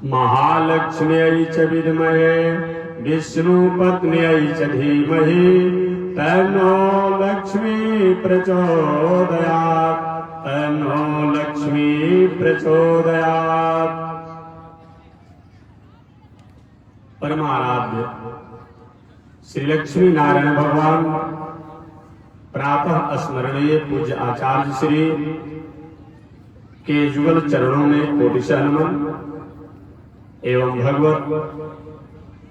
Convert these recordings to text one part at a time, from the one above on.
महालक्ष्म्यै च विद्महे विष्णुपत्न्यै च धीमहि तन्नो लक्ष्मी प्रचोदयात्। तन्नो लक्ष्मी प्रचोदयात्। परमाराध्य श्री लक्ष्मी नारायण भगवान प्रातः स्मरणीय पूज्य आचार्य श्री के युगल चरणों में कोटिशः नमन एवं भगवत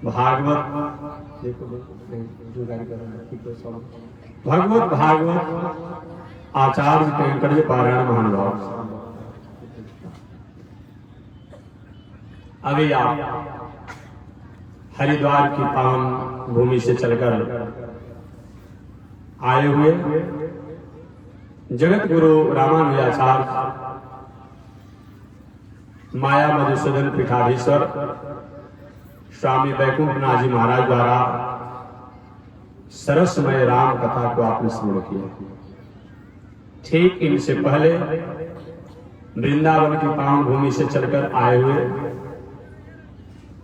भागवत आचार्य कैंकर्य पारायण महानुभाव। अभी आप हरिद्वार की पावन भूमि से चलकर आए हुए जगत गुरु रामानुजाचार्य माया मधुसूदन पीठाधीश्वर स्वामी वैकुंठनाथ जी महाराज द्वारा सरसमय राम कथा को आपने स्मरण किया। ठीक इनसे पहले वृंदावन की पावन भूमि से चलकर आए हुए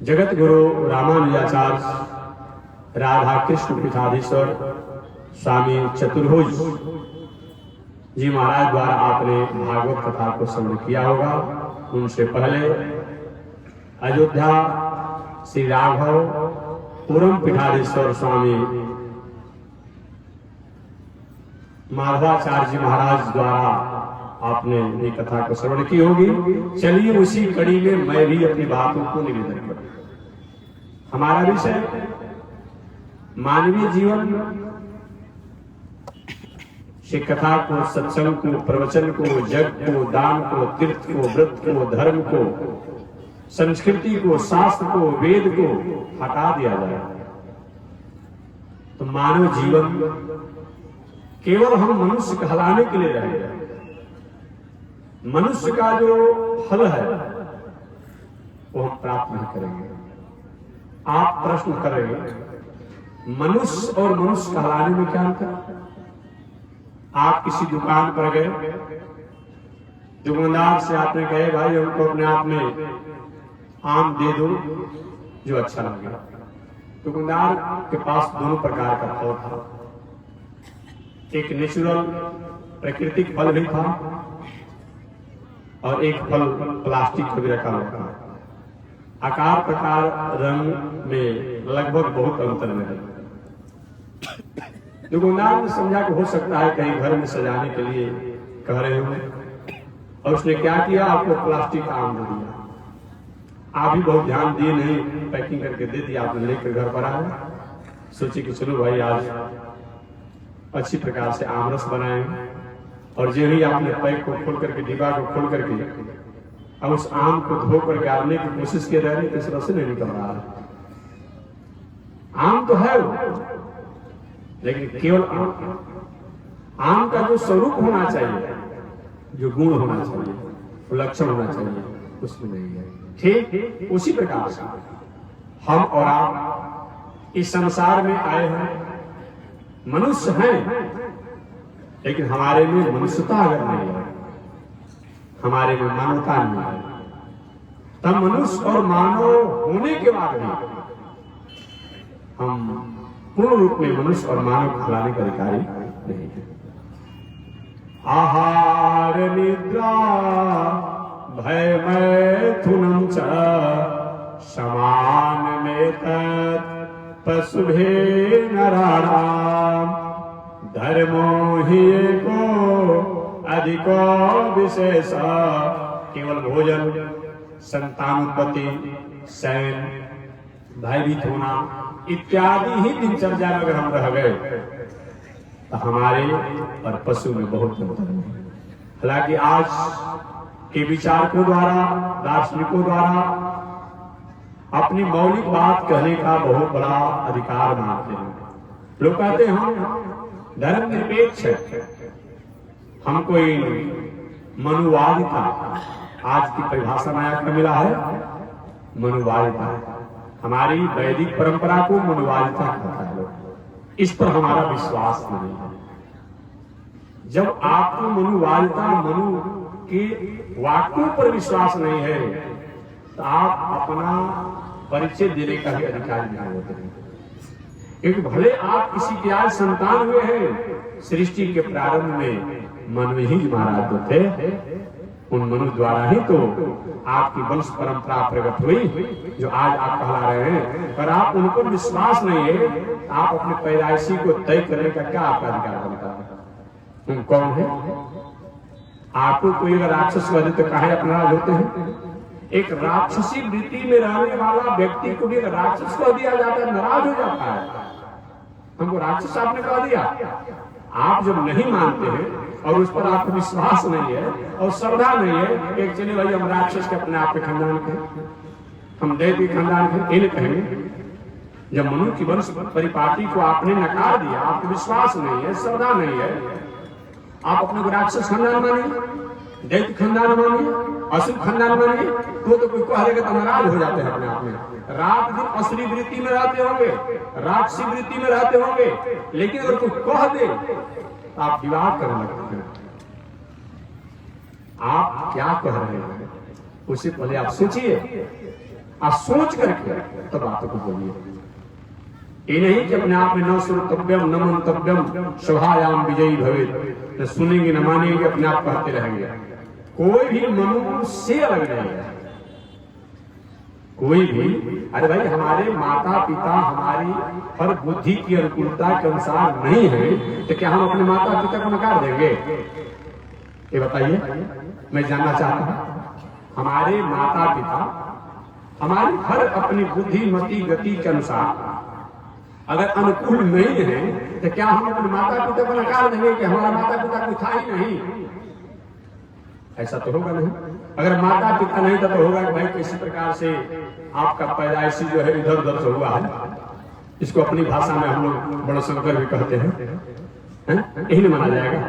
जगत गुरु रामानुजाचार्य राधा कृष्ण पीठाधीश्वर स्वामी चतुर्भुज जी महाराज द्वारा आपने भागवत कथा को श्रवण किया होगा। उनसे पहले अयोध्या श्री राघव पूरम पीठाधीश्वर स्वामी माधवाचार्य जी महाराज द्वारा आपने ये कथा को श्रवण की होगी। चलिए उसी कड़ी में मैं भी अपनी बातों को निवेदन करूं। हमारा विषय मानवीय जीवन से कथा को, सत्संग को, प्रवचन को, जग को, दान को, तीर्थ को, व्रत को, धर्म को, संस्कृति को, शास्त्र को, वेद को हटा दिया जाए तो मानव जीवन केवल हम मनुष्य कहलाने के लिए रह गए। मनुष्य का जो फल है वो हम प्राप्त नहीं करेंगे। आप प्रश्न करेंगे मनुष्य और मनुष्य कहलाने में क्या अंतर? आप किसी दुकान पर गए, दुकानदार से आपने कहे भाई हमको अपने आप में आम दे दो जो अच्छा लगे। दुकानदार के पास दोनों प्रकार का फल था, एक नेचुरल प्राकृतिक फल भी था और एक फल प्लास्टिक का भी रखा हुआ था। आकार प्रकार रंग में लगभग बहुत अंतर है। दुकानदार ने समझा कि हो सकता है कहीं घर में सजाने के लिए कह रहे हो, और उसने क्या किया, आपको प्लास्टिक का आम दे दिया। आप भी बहुत ध्यान दिए नहीं, पैकिंग करके दे दिया। आपने लेकर घर पर आए, सोचे कि चलो भाई आज अच्छी प्रकार से आमरस बनाएंगे, और जो ही आपने पैक को खोल करके, डिब्बा को खोल करके अब उस आम को धो कर गाड़ने की कोशिश कर रहे हैं तो इस रस नहीं निकल रहा है। आम तो है वो, लेकिन केवल आम का जो स्वरूप होना चाहिए, जो गुण होना चाहिए, लक्षण होना चाहिए, उसमें नहीं है। ठीक उसी प्रकार से हम और आप इस संसार में आए हैं, मनुष्य हैं, लेकिन हमारे में मनुष्यता अगर नहीं है, हमारे में मानवता नहीं है, तब मनुष्य और मानव होने के बाद भी हम पूर्ण रूप में मनुष्य और मानव कहलाने के अधिकारी नहीं है। आहार निद्रा भय मैथुनम च समान में पशुभे नराणाम धर्मो ही एको अधिको विशेष। केवल भोजन, संतानोत्पत्ति, शयन, भयभीत होना इत्यादि ही दिनचर्या में अगर हम रह गए तो हमारे और पशु में बहुत अंतर है। हालांकि आज के विचारकों द्वारा, दार्शनिकों द्वारा अपनी मौलिक बात कहने का बहुत बड़ा अधिकार मानते हैं। लोग कहते हैं हम धर्मनिरपेक्ष है, हम कोई मनुवादिता, आज की परिभाषा नया मिला है मनुवादिता। हमारी वैदिक परंपरा को मनुवादिता कहता है लोग, इस पर हमारा विश्वास नहीं है। जब आपको मनुवादिता, मनु के वाक्यों पर विश्वास नहीं है तो आप अपना परिचय देने का भी अधिकारी नहीं होते हैं। क्योंकि भले आप किसी के आज संतान हुए हैं, सृष्टि के प्रारंभ में मनु ही महाराज जो थे, उन मनु द्वारा ही तो आपकी वंश परंपरा प्रकट हुई जो आज आप कहला रहे हैं। पर आप उनको विश्वास नहीं है, आप अपने पैदाइशी को तय करने का क्या आपका अधिकार बनता है? तुम कौन है? आपको कोई अगर राक्षस कह दे तो काहे अपना राज होते हैं? एक राक्षसी वृत्ति में रहने वाला व्यक्ति को भी अगर राक्षस कह दिया जाता है, नाराज हो जाता है। हमको राक्षस आपने कह दिया। आप जब नहीं मानते हैं और उस पर आपको विश्वास नहीं है और श्रद्धा नहीं है कि चलिए भाई हम राक्षस के अपने आप के खानदान के, हम दैवी खानदान के, इन्हें कहेंगे। जब मनु की वंश परिपाटी को आपने नकार दिया, आपको विश्वास नहीं है, श्रद्धा नहीं है, आप अपने को राक्षस खानदान मानिए, दैत्य खानदान मानिए, असुर खानदान मानिए, तो कोई कहेगा तो नाराज हो जाते हैं अपने आप में। रात दिन असली वृत्ति में रहते होंगे, राक्षसी वृत्ति में रहते होंगे, लेकिन अगर कोई कह दे आप विवाह करने लगते हैं। आप क्या कह रहे हैं उससे पहले आप सोचिए, आप सोच करके तब बातों को बोलिए। ये नहीं कि अपने आप में न श्रोतव्यम न मंतव्यम सभायाम विजयी भवे, न सुनेंगे न मानेंगे, अपने आप कहते रहेंगे। कोई भी मनु से अलग नहीं है, कोई भी। अरे भाई हमारे माता पिता हमारी हर बुद्धि की अनुकूलता के अनुसार नहीं है तो क्या हम अपने माता पिता को नकार देंगे? ये बताइए, मैं जानना चाहता हूं। हमारे माता पिता हमारी हर अपनी बुद्धि मति गति के अनुसार अगर अनुकूल नहीं है तो क्या हम अपने माता पिता को नकार देंगे कि हमारा माता पिता कोई था ही नहीं? ऐसा तो होगा नहीं। अगर माता पिता नहीं था तो होगा कि भाई किसी प्रकार से आपका पैदाइशी जो है इधर उधर से हुआ है। इसको अपनी भाषा में हम लोग बड़ा शंकर भी कहते हैं, यही नहीं माना जाएगा।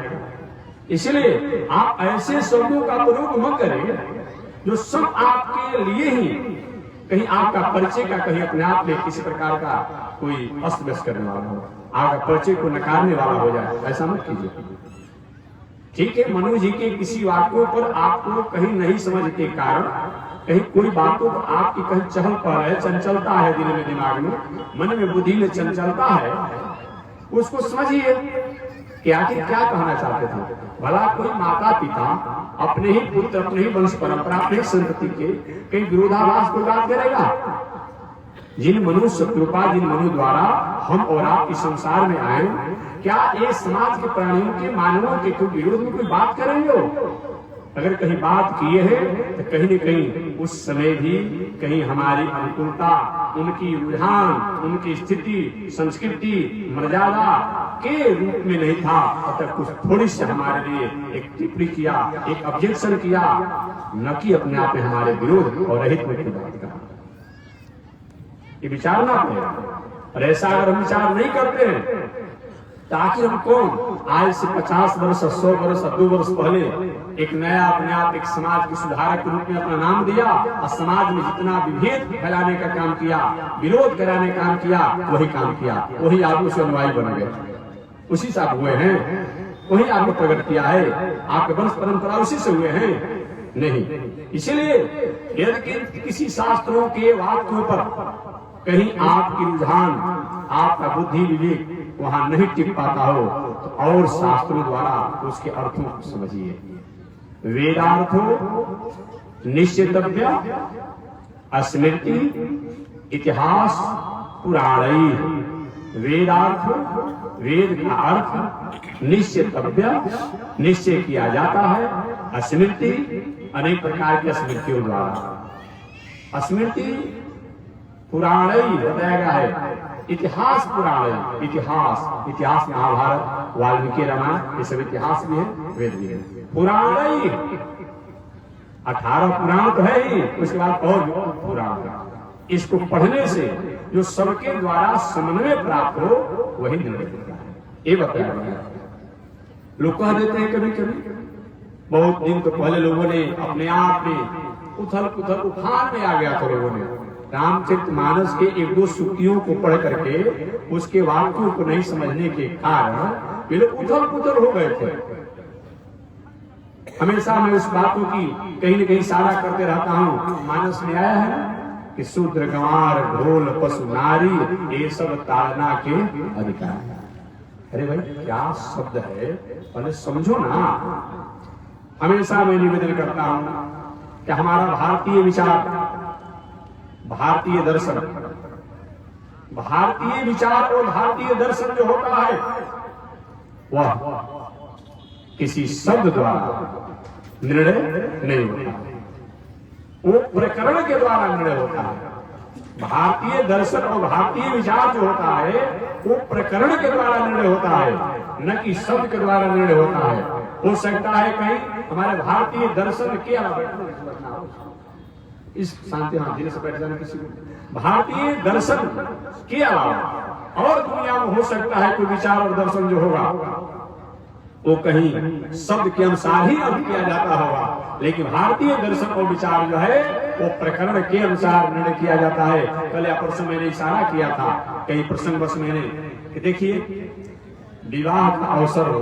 इसलिए आप ऐसे शब्दों का प्रयोग मत करें जो सब आपके लिए ही कहीं आपका परिचय का, कहीं अपने आप में किसी प्रकार का कोई अस्त व्यस्त करने वाला हो, आपका परिचय को नकारने वाला हो जाए। ऐसा मत कीजिए। ठीक है, मनु जी के किसी वाक्यों पर आपको कहीं नहीं समझ के कारण, कहीं कोई बातों पर आपकी कहीं चहल पहल है, चंचलता है, दिल में दिमाग में मन में बुद्धि में चंचलता है, उसको समझिए कि आखिर क्या कहना चाहते थे। भला कोई माता पिता अपने ही पुत्र, अपने ही वंश परंपरा, अपने संतति के कहीं विरोधाभास को बात करेगा? जिन मनु शत्रुपा, जिन मनु द्वारा हम और आप इस संसार में आए, क्या ये समाज के प्राणियों के, मानवों के कोई विरोध में कोई बात करेंगे? अगर कहीं बात किए हैं तो कहीं न कहीं उस समय भी कहीं हमारी अनुकूलता, उनकी रुझान, उनकी स्थिति, संस्कृति, मर्यादा के रूप में नहीं था, तब कुछ थोड़ी सी हमारे लिए एक टिप्पणी किया, एक ऑब्जेक्शन किया, न कि अपने आप में हमारे विरोध और रहित में की बात कहा। ये विचार ना करें। और ऐसा अगर हम विचार नहीं करते हैं ताकि हम कौन आज से 50 वर्ष, 100 वर्ष, 2 वर्ष पहले एक नया अपने आप एक समाज के सुधारक के रूप में अपना नाम दिया और समाज में जितना विभेद फैलाने का काम किया, विरोध कराने का काम किया, वही काम किया, वही आदमी से अनुयायी बन गए, उसी से आप हुए हैं, वही आपने प्रकट किया है, आपके वंश परंपरा उसी से हुए हैं। नहीं, इसीलिए यदि किसी शास्त्रों के वाक्यों पर कहीं आपकी रुझान, आपका बुद्धि विवेक वहां नहीं टिक पाता हो तो और शास्त्रों द्वारा उसके अर्थों को समझिए। वेदार्थो निश्चितव्य स्मृति इतिहास पुराणी। वेदार्थ, वेद का अर्थ निश्चितव्य, निश्चय किया जाता है। स्मृति अनेक प्रकार की स्मृतियों द्वारा। स्मृति पुराणी बताया गया है, इतिहास पुराण, इतिहास, इतिहास में महाभारत, वाल्मीकि रामायण, ये सब इतिहास भी है, वेद भी है। पुराण 18 पुराण तो है ही, उसके बाद और पुराण। इसको पढ़ने से जो सबके द्वारा समन्वय प्राप्त हो वही निर्णय होता है, ये बताया गया। लोग कह देते हैं कभी कभी, बहुत दिन तो पहले लोगों ने अपने आप में उथल पुथल उफान में आ गया था लोगों ने रामचरितमानस के 1-2 सूक्तियों को पढ़ करके उसके वाक्यों को नहीं समझने के कारण वे लोग उथल पुथल हो गए थे। हमेशा मैं उस बातों की कहीं न कहीं इशारा करते रहता हूँ। मानस में आया है कि शूद्र गंवार ढोल पशु नारी ये सब ताड़ना के अधिकार। अरे भाई क्या शब्द है, पहले समझो ना। हमेशा मैं निवेदन करता हूं कि हमारा भारतीय विचार, भारतीय दर्शन, भारतीय विचार और भारतीय दर्शन जो होता है वह किसी शब्द द्वारा निर्णय नहीं होता, वो प्रकरण के द्वारा निर्णय होता है। भारतीय दर्शन और भारतीय विचार जो होता है वो प्रकरण के द्वारा निर्णय होता है, न कि शब्द के द्वारा निर्णय होता है। हो सकता है कहीं हमारे भारतीय दर्शन के इस शांति धीरे से बैठ जाना किसी को, भारतीय दर्शन के अलावा और दुनिया में हो सकता है कोई विचार और दर्शन जो होगा वो कहीं शब्द के अनुसार ही अर्थ किया जाता होगा, लेकिन भारतीय दर्शन और विचार जो है वो प्रकरण के अनुसार निर्णय किया जाता है। कल या परसों मैंने इशारा किया था कहीं प्रसंग बस मैंने कि देखिए विवाह का अवसर हो,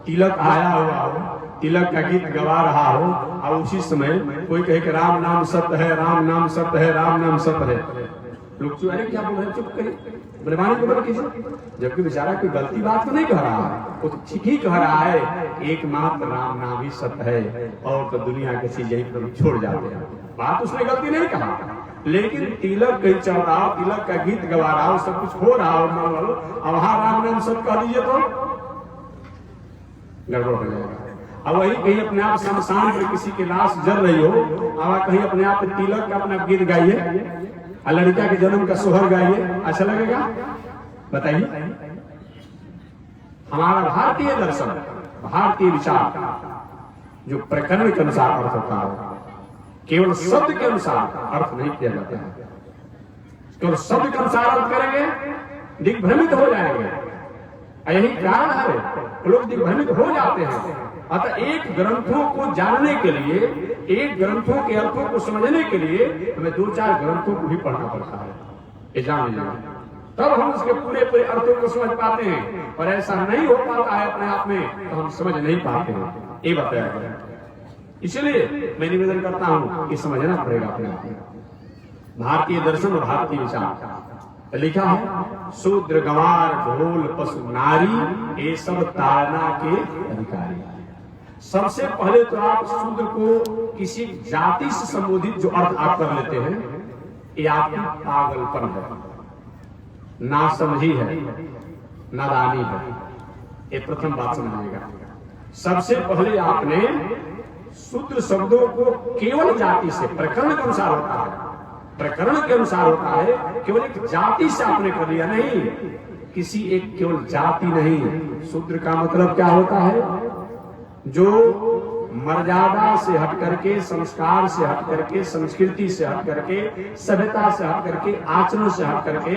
तिलक आया हुआ हो, तिलक का गीत गवा रहा हो और उसी समय कोई कहे कि राम नाम सत्य है, राम नाम सत्य है, राम नाम सत्य है। लोग चुप, अरे क्या बोल रहे, चुप करिए, बलवानी को बोल कीजिए, जबकि बेचारा कोई गलती बात तो नहीं कह रहा है, वो तो ठीक ही कह रहा है एकमात्र राम नाम ही सत्य है और तो दुनिया की चीज यही पर छोड़ जाते हैं। बात उसने गलती नहीं कहा, लेकिन तिलक कहीं चल रहा, तिलक का गीत गवा रहा, सब कुछ हो रहा और मान लो अब वहां राम नाम सत्य कह दीजिए तो गड़बड़ हो जाएगा। अब वही कहीं अपने आप शमशान पर किसी की लाश जल रही हो, अब कहीं अपने आप तिलक का अपना गीत गाइए, लड़का के जन्म का सोहर गाइए, अच्छा लगेगा? बताइए। हमारा भारतीय दर्शन, भारतीय विचार जो प्रकरण के अनुसार अर्थ होता है, केवल शब्द के अनुसार अर्थ नहीं किया जाता है। केवल शब्द के अनुसार अर्थ करेंगे दिग्भ्रमित हो जाएंगे, यही कारण है लोग दिग्भ्रमित हो जाते हैं। अतः एक ग्रंथों को जानने के लिए, एक ग्रंथों के अर्थों को समझने के लिए हमें 2-4 ग्रंथों को भी पढ़ना पड़ता है, ये जान लीजिए, तब हम उसके पूरे पूरे अर्थों को समझ पाते हैं। और ऐसा नहीं हो पाता है अपने आप में तो हम समझ नहीं पाते हैं, ये बताया गया। इसलिए मैं निवेदन करता हूं कि समझना पड़ेगा अपने आप में। भारतीय दर्शन और भारतीय विचार लिखा है शूद्र गंवार ढोल पशु नारी ये सब ताड़ना के अधिकारी। सबसे पहले तो आप शूद्र को किसी जाति से संबोधित जो अर्थ आप कर लेते हैं ये आपकी पागलपन है, नासमझी है, नादानी है, ये प्रथम बात समझिएगा। सबसे पहले आपने शूद्र शब्दों को केवल जाति से, प्रकरण के अनुसार होता है, प्रकरण के अनुसार होता है, केवल एक जाति से आपने कर लिया, नहीं किसी एक केवल जाति नहीं। शूद्र का मतलब क्या होता है? जो मर्यादा से हट करके, संस्कार से हट करके, संस्कृति से हट करके, सभ्यता से हट करके, आचरण से हट करके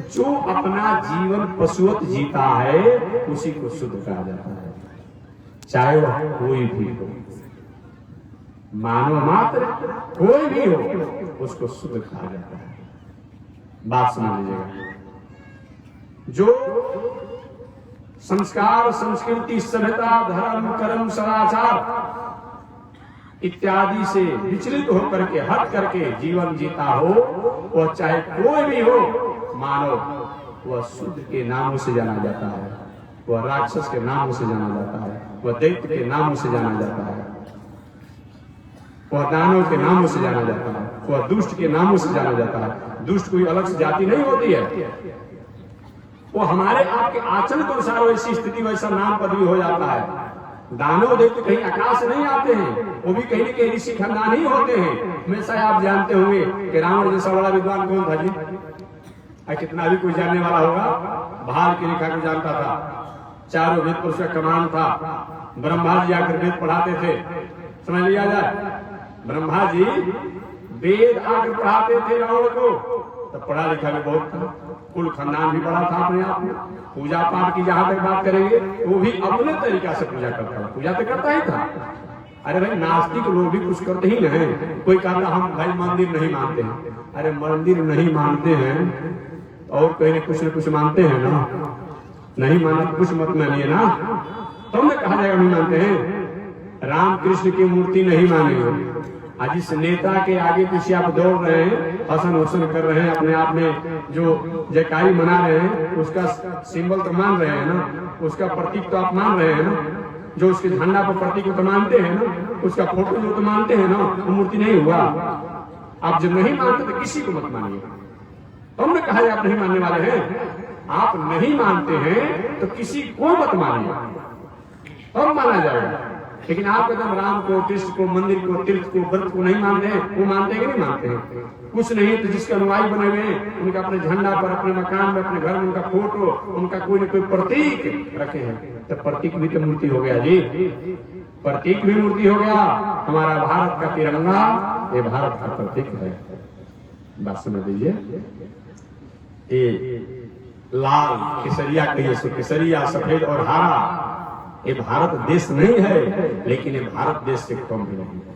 जो अपना जीवन पशुवत जीता है उसी को शूद्र कहा जाता है, चाहे वह कोई भी हो, मानव मात्र कोई भी हो उसको शूद्र कहा जाता है। बात समझ लीजिएगा। जो संस्कार, संस्कृति, सभ्यता, धर्म, कर्म, सदाचार इत्यादि से विचलित होकर के, हट करके जीवन जीता हो, वह चाहे कोई भी हो मानव, वह शूद्र के नामों से जाना जाता है, वह राक्षस के नामों से जाना जाता है, वह दैत्य के नामों से जाना जाता है, वह दानव के नामों से जाना जाता है, वह दुष्ट के नामों से जाना जाता है। दुष्ट कोई अलग से जाति नहीं होती है, वो हमारे आपके आचरण के अनुसार वैसी स्थिति, वैसा नाम पदवी हो जाता है। दानव दैत्य कहीं आकाश से नहीं आते हैं, वो भी कहीं न कहीं ऋषि खानदान ही होते हैं। हमेशा आप जानते होंगे कि रावण जैसा बड़ा विद्वान कौन था जी? कितना भी कोई जानने वाला होगा, भाल की रेखा को जानता था, चारों वेद पुरुष का कमान था, ब्रह्मा जी आकर वेद पढ़ाते थे, समझ लिया जाए। ब्रह्मा जी वेद आकर पढ़ाते थे रावण को, तब पढ़ा लिखा भी बहुत था, कुल खानदान भी बड़ा था अपने आप में। पूजा पाठ की जहां तक बात करेंगे वो भी अपने तरीका से पूजा करता था, पूजा तो करता ही था। अरे भाई नास्तिक लोग भी कुछ करते ही नहीं। कोई कहता हम भाई मंदिर नहीं मानते हैं, अरे मंदिर नहीं मानते हैं और कहीं कुछ न कुछ मानते हैं ना, नहीं माना तो कुछ मत मानिए ना, तुमने कहा जाएगा नहीं मानते हैं। राम कृष्ण की मूर्ति नहीं मानेंगे। आज इस नेता के आगे पीछे आप दौड़ रहे हैं, हसन हुसन कर रहे हैं, अपने आप में जो जयकारी मना रहे हैं, उसका सिंबल तो मान रहे हैं ना, उसका प्रतीक तो आप मान रहे हैं ना, जो उसके झंडा पर प्रतीक तो मानते हैं ना, उसका फोटो जो तो मानते हैं ना, वो मूर्ति नहीं हुआ। आप जब नहीं मानते तो किसी को मत मानिए। हमने कहा है आप नहीं मानने वाले हैं, आप नहीं मानते हैं तो किसी को मत मानिए, अब माना जाएगा। लेकिन आप एकदम राम को, कृष्ण को, मंदिर को, तीर्थ को, व्रत को नहीं मानते हैं, वो मानते हैं कि नहीं मानते हैं? कुछ नहीं तो जिसके अनुयायी बने हुए हैं, उनका अपने झंडा पर, अपने मकान में, अपने घर में उनका फोटो, उनका कोई न कोई प्रतीक रखे हैं, तो प्रतीक भी तो मूर्ति हो गया जी, प्रतीक भी मूर्ति हो गया। हमारा भारत का तिरंगा ये भारत का प्रतीक है। बात समझ लीजिए, ये लाल केसरिया कहिए सो केसरिया, सफेद और हरा, ये भारत देश नहीं है, लेकिन ये भारत देश से कम भी नहीं है,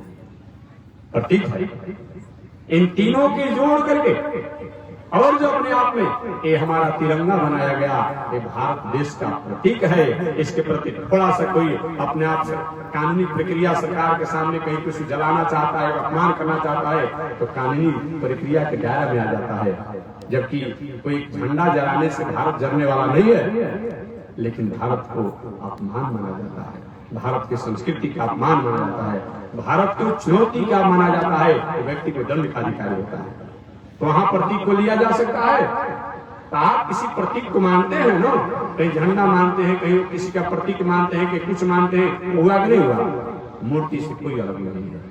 प्रतीक है। इन तीनों के जोड़ करके और जो अपने आप में ये हमारा तिरंगा बनाया गया, ये भारत देश का प्रतीक है। इसके प्रति थोड़ा सा कोई अपने आप से कानूनी प्रक्रिया सरकार के सामने कहीं कुछ जलाना चाहता है, अपमान करना चाहता है, तो कानूनी प्रक्रिया के दायरे में आ जाता है। जबकि कोई झंडा जलाने से भारत जलने वाला नहीं है, लेकिन भारत को अपमान माना जाता है, भारत की संस्कृति का अपमान माना जाता है, भारत को चुनौती का माना जाता है, तो व्यक्ति को दंड का अधिकारी होता है। तो वहां प्रतीक को लिया जा सकता है। तो आप किसी प्रतीक को मानते हैं ना, कहीं झंडा मानते हैं, कहीं किसी का प्रतीक मानते हैं, कि कुछ मानते हैं, हुआ कि नहीं हुआ? मूर्ति से कोई अलग नहीं है,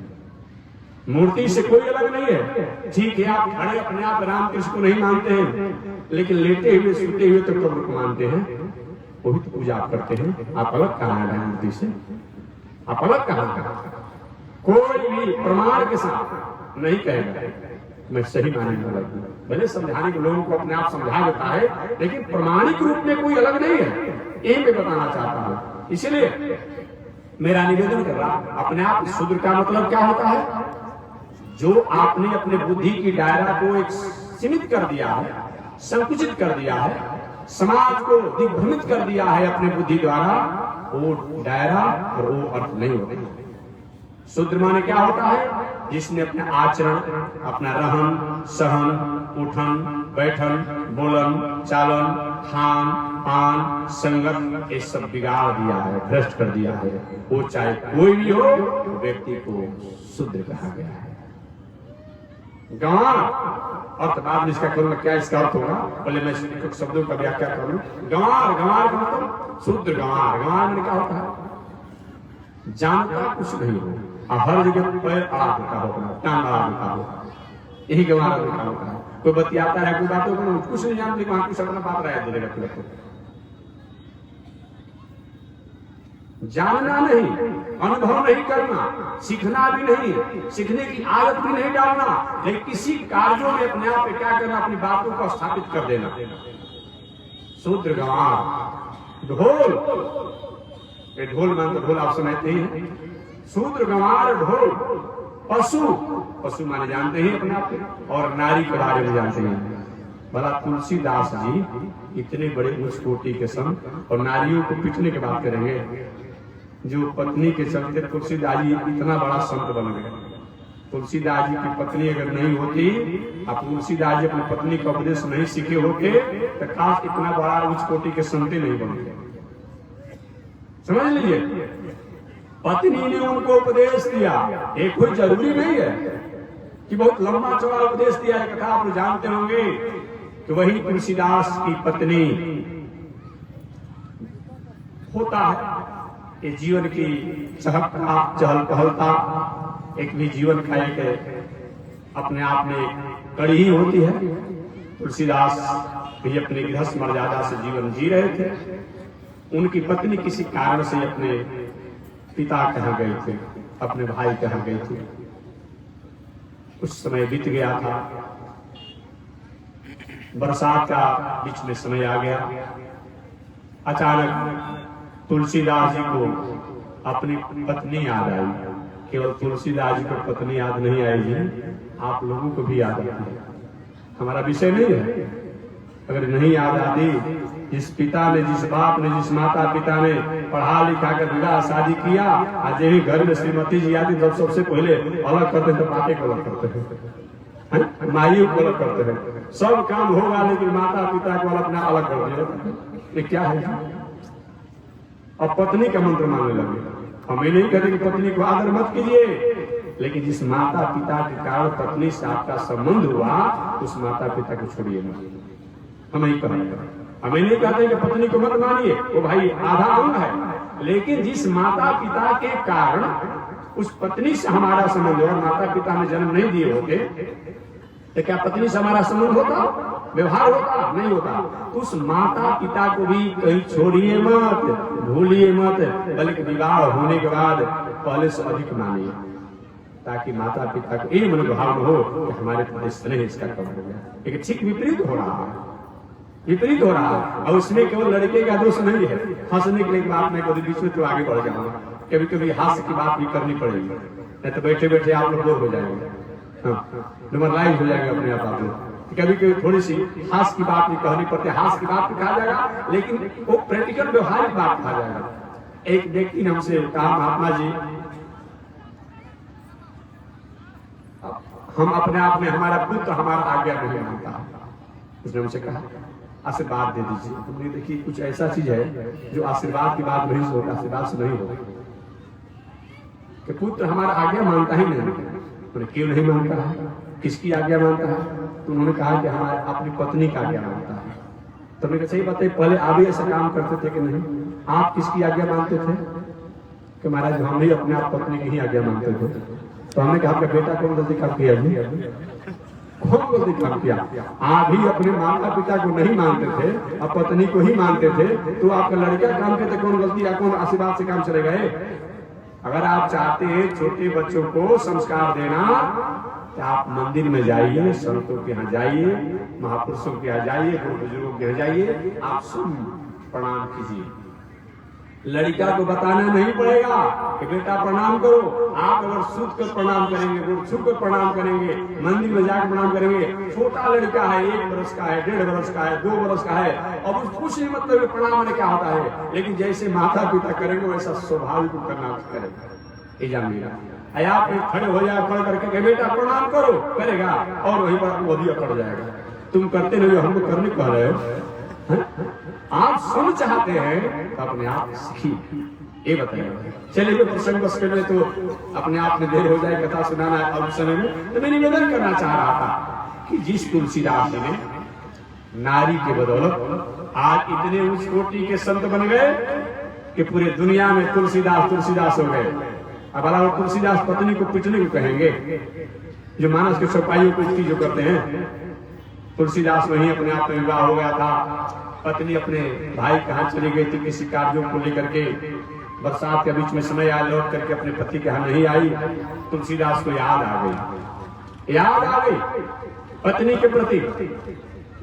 मूर्ति से कोई अलग नहीं है। ठीक है, आप खड़े अपने आप राम कृष्ण को नहीं मानते हैं, लेकिन लेटे हुए सोते हुए तो कब्र को मानते हैं, वो भी तो पूजा आप करते हैं। आप अलग कहाँ है मूर्ति से? आप अलग कहाँ है? कोई भी प्रमाण के साथ नहीं कहेगा मैं सही मानने वाला हूं। भले समझाने के लोगों को अपने आप समझा देता है, लेकिन प्रमाणिक रूप में कोई अलग नहीं है, यही मैं बताना चाहता हूं। इसलिए मेरा निवेदन कर रहा, अपने आप शूद्र का मतलब क्या होता है? जो आपने अपने बुद्धि की दायरा को एक सीमित कर दिया है, संकुचित कर दिया है, समाज को दिग्भ्रमित कर दिया है अपने बुद्धि द्वारा, वो दायरा और वो अर्थ नहीं होता। शूद्र माने क्या होता है? जिसने अपने आचरण, अपना रहन सहन, उठन बैठन, बोलन चालन, खान पान, संगत, ये सब बिगाड़ दिया है, भ्रष्ट कर दिया है। वो चाहे कोई भी हो, व्यक्ति को शूद्र कहा गया है। गंवार अर्थ बाद में इसका करूंगा, क्या इसका अर्थ होगा, पहले मैं कुछ शब्दों का व्याख्या करूं। गंवार, गंवार का मतलब शूद्र गंवार। गंवार में क्या होता है? जानता कुछ नहीं हो, हर जगह पैर अड़ा होता होगा, टांग अड़ा होता होगा, यही गंवार लिखा होता है। कोई बतियाता है, कोई बातों को कुछ नहीं जानते, वहां कुछ अपना बात रह देगा। जानना नहीं, अनुभव नहीं करना, सीखना भी नहीं, सीखने की आदत भी नहीं डालना, लेकिन किसी कार्यों में अपने आप पे क्या करना, अपनी बातों को स्थापित कर देना। शूद्र गंवार। ढोल, ये ढोल मान तो ढोल आप समझते ही हैं। शूद्र गंवार ढोल। पशु, पशु माने जानते ही अपने आप पे, और नारी के बारे में जानते हैं। भला तुलसीदास जी इतने बड़े उच्च कोटि के संत, और नारियों को पीटने की बात करेंगे। जो पत्नी के चलते तुलसीदास जी इतना बड़ा संत बन गए। तुलसीदास जी की पत्नी अगर नहीं होती, अब तुलसीदास जी अपनी पत्नी का उपदेश नहीं सीखे होते, तो खास इतना बड़ा उच्च कोटि के संत नहीं बनते। समझ लीजिए, पत्नी ने उनको उपदेश दिया। एक कोई जरूरी नहीं है कि बहुत लंबा चौड़ा उपदेश दिया है। कथा आप जानते होंगे कि वही तुलसीदास की पत्नी होता है कि जीवन की चहकता चहल पहलता, एक भी जीवन का एक अपने आप में कड़ी ही होती है। तुलसीदास भी अपने गृहस्थ मर्यादा से जीवन जी रहे थे। उनकी पत्नी किसी कारण से अपने पिता कहाँ गए थे, अपने भाई कहाँ गए थे। कुछ समय बीत गया था, बरसात का बीच में समय आ गया। अचानक तुलसीदास जी को अपनी पत्नी याद आई। केवल तुलसीदास जी को पत्नी याद नहीं आई जी, आप लोगों को भी याद आती है। हमारा विषय नहीं है, अगर नहीं याद आती, जिस पिता ने, जिस बाप ने, जिस माता पिता ने पढ़ा लिखा कर विवाह शादी किया, आज यही घर में श्रीमती जी आती तब सबसे पहले अलग करते हैं, तो बापे को अलग करते हैं, माइयों को अलग करते हैं। सब काम होगा लेकिन माता पिता को अपना अलग कर दिया। ये क्या है? अब पत्नी का मंत्र मानने लगे। हमें नहीं कहते कि पत्नी को आदर मत कीजिए, लेकिन जिस माता पिता के कारण पत्नी से आपका संबंध हुआ, उस माता पिता को छोड़िए मत। हमें ही कहेंगे, हमें नहीं कहते कि पत्नी को मत मानिए, वो भाई आधा अंग है, लेकिन जिस माता पिता के कारण उस पत्नी से हमारा संबंध और माता पिता ने जन्म नहीं दिए होते तो क्या पत्नी से हमारा संबंध होता, व्यवहार होता? नहीं होता। तो उस माता पिता को भी कहीं छोड़िए मत, भूलिए मत, बल्कि विवाह होने के बाद पहले से अधिक मानिए, ताकि माता पिता को ये मनोभाव हो कि हमारे प्रति स्नेह इसका कम हो गया। लेकिन ठीक विपरीत हो रहा है, विपरीत हो रहा है। और उसमें केवल लड़के का दोष नहीं है। हंसने के लिए बात में कभी बीच में तो आगे बढ़ जाऊंगा, कभी कभी हास्य की बात भी करनी पड़ेगी, नहीं तो बैठे बैठे आप लोग बोर हो जाएंगे, डिमोरलाइज हो जाएंगे अपने आप लोग। कभी कभी थोड़ी सी हास्य की बात भी कहनी पड़ती है। हास्य की बात भी कहा जाएगा, लेकिन वो प्रैक्टिकल व्यवहारिक बात कहा जाएगा। एक व्यक्ति ने हमसे कहा, महात्मा जी हम अपने आप में, हमारा पुत्र हमारा आज्ञा नहीं मानता। उसने हमसे कहा आशीर्वाद दे दीजिए। तुमने देखिए कुछ ऐसा चीज है जो आशीर्वाद की बात नहीं होता, आशीर्वाद से नहीं होता कि पुत्र हमारा आज्ञा मानता ही नहीं। तो क्यों नहीं मानता है, किसकी आज्ञा मानता है? तो उन्होंने कहा कि हमारे अपनी पत्नी का आज्ञा मानता है। तो मैंने सही बताइए, पहले आप भी ऐसा काम करते थे कि नहीं? आप किसकी आज्ञा मानते थे? कि महाराज हम भी अपने आप पत्नी की ही आज्ञा मानते थे। तो हमने कहा आपका बेटा कौन गलती काम किया जी? कौन गलती काम किया? आप ही अपने माता पिता को नहीं मानते थे, अब पत्नी को ही मानते थे, तो आपका लड़का काम करते कौन गलती, कौन आशीर्वाद से काम चले गए? अगर आप चाहते हैं छोटे बच्चों को संस्कार देना, तो आप मंदिर में जाइए, संतों के यहाँ जाइए, महापुरुषों के यहाँ जाइए, गुरु बुजुर्गों के यहाँ जाइए, आप सुन प्रणाम कीजिए। लड़का को बताना नहीं पड़ेगा कि बेटा प्रणाम करो। आप अगर सूत कर प्रणाम करेंगे, गुड़ छू कर प्रणाम करेंगे, मंदिर में जाकर प्रणाम करेंगे, छोटा लड़का है, 1 वर्ष का है, 1.5 वर्ष का है, 2 वर्ष का है, और उसको कुछ नहीं मतलब प्रणाम में क्या होता है। लेकिन जैसे माता पिता करेंगे वैसा स्वाभाविक करना करेगा। आप खड़े हो जाए, खड़े करके बेटा प्रणाम करो, करेगा, और वहीं पर वो भी अकड़ जाएगा। तुम करते नहीं, हमको करने कह रहे हो। आप सुन चाहते हैं तो अपने आप सीखिए। ये बताइए, चलिए प्रसंग बस के लिए तो अपने आप में देर हो जाए, कथा सुनाना है अब समय में। तो मैं निवेदन करना चाह रहा था कि जिस तुलसीदास जी ने नारी के बदौलत आज इतने उच्च कोटि के संत बन गए कि पूरे दुनिया में तुलसीदास तुलसीदास हो गए। अब भला तुलसीदास पत्नी को पिटने को कहेंगे, जो मानस के सिपाहियों को इसकी जो करते हैं। तुलसीदास वहीं अपने आप में विवाह हो गया था। पत्नी अपने भाई कहाँ चली गई थी किसी कार्यों को लेकर के, बरसात के बीच में समय आ लौट करके अपने पति के यहाँ नहीं आई। तुलसीदास को याद आ गई पत्नी के प्रति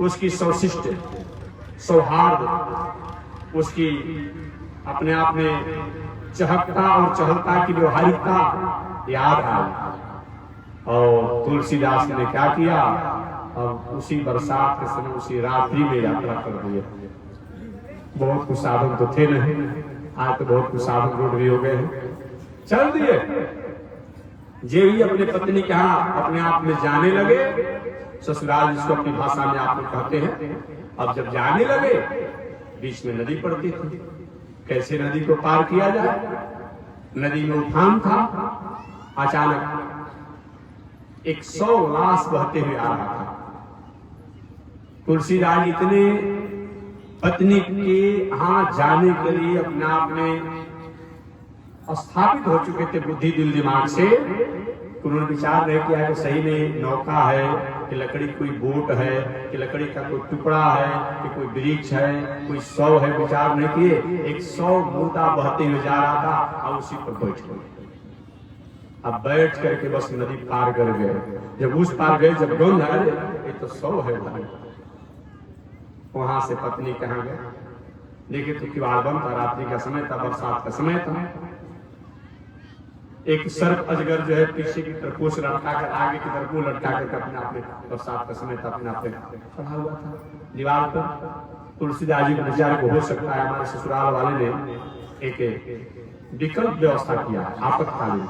उसकी सौशिष्ट, सौहार्द, उसकी अपने आप में चहकता और चहलता की व्यवहारिकता याद आई। और तुलसीदास ने क्या किया, अब उसी बरसात के समय उसी रात्रि में यात्रा कर रही है। बहुत कुछ साधन तो थे नहीं, आज तो बहुत कुछ साधन रोड भी हो गए हैं, चल दिए। जे ही अपने पत्नी के यहाँ अपने आप में जाने लगे, ससुराल जिसको अपनी भाषा में आप लोग कहते हैं, अब जब जाने लगे बीच में नदी पड़ती थी। कैसे नदी को पार किया जाए? नदी में उफान था। अचानक 100 लाश बहते हुए आ रहा था। तुलसीदास इतने पत्नी के यहाँ जाने के लिए अपने आप में स्थापित हो चुके थे बुद्धि दिल दिमाग से, उन्होंने विचार नहीं किया कि सही में नौका है कि लकड़ी कोई बोट है कि लकड़ी का कोई टुकड़ा है कि कोई वृक्ष है, कोई 100 है, विचार नहीं किए। 100 मुर्दा बहते हुए जा रहा था और उसी पर बैठ गए। अब बैठ करके बस नदी पार कर गए। जब उस पार गए, जब गंध आए, ये तो 100 है वहां से पत्नी कहाँ गए? देखिए तो किवाड़ बंद था, रात्रि का समय था, बरसात का समय था। एक सर्प अजगर जो है पीछे की तरफ पूछ लटका कर आगे की तरफ मुंह लटका कर अपने आप में बरसात का समय था अपने आप में पढ़ा हुआ था दीवार पर। तुलसीदास जी के विचार को हो सकता है हमारे ससुराल वाले ने एक विकल्प व्यवस्था किया आपातकालीन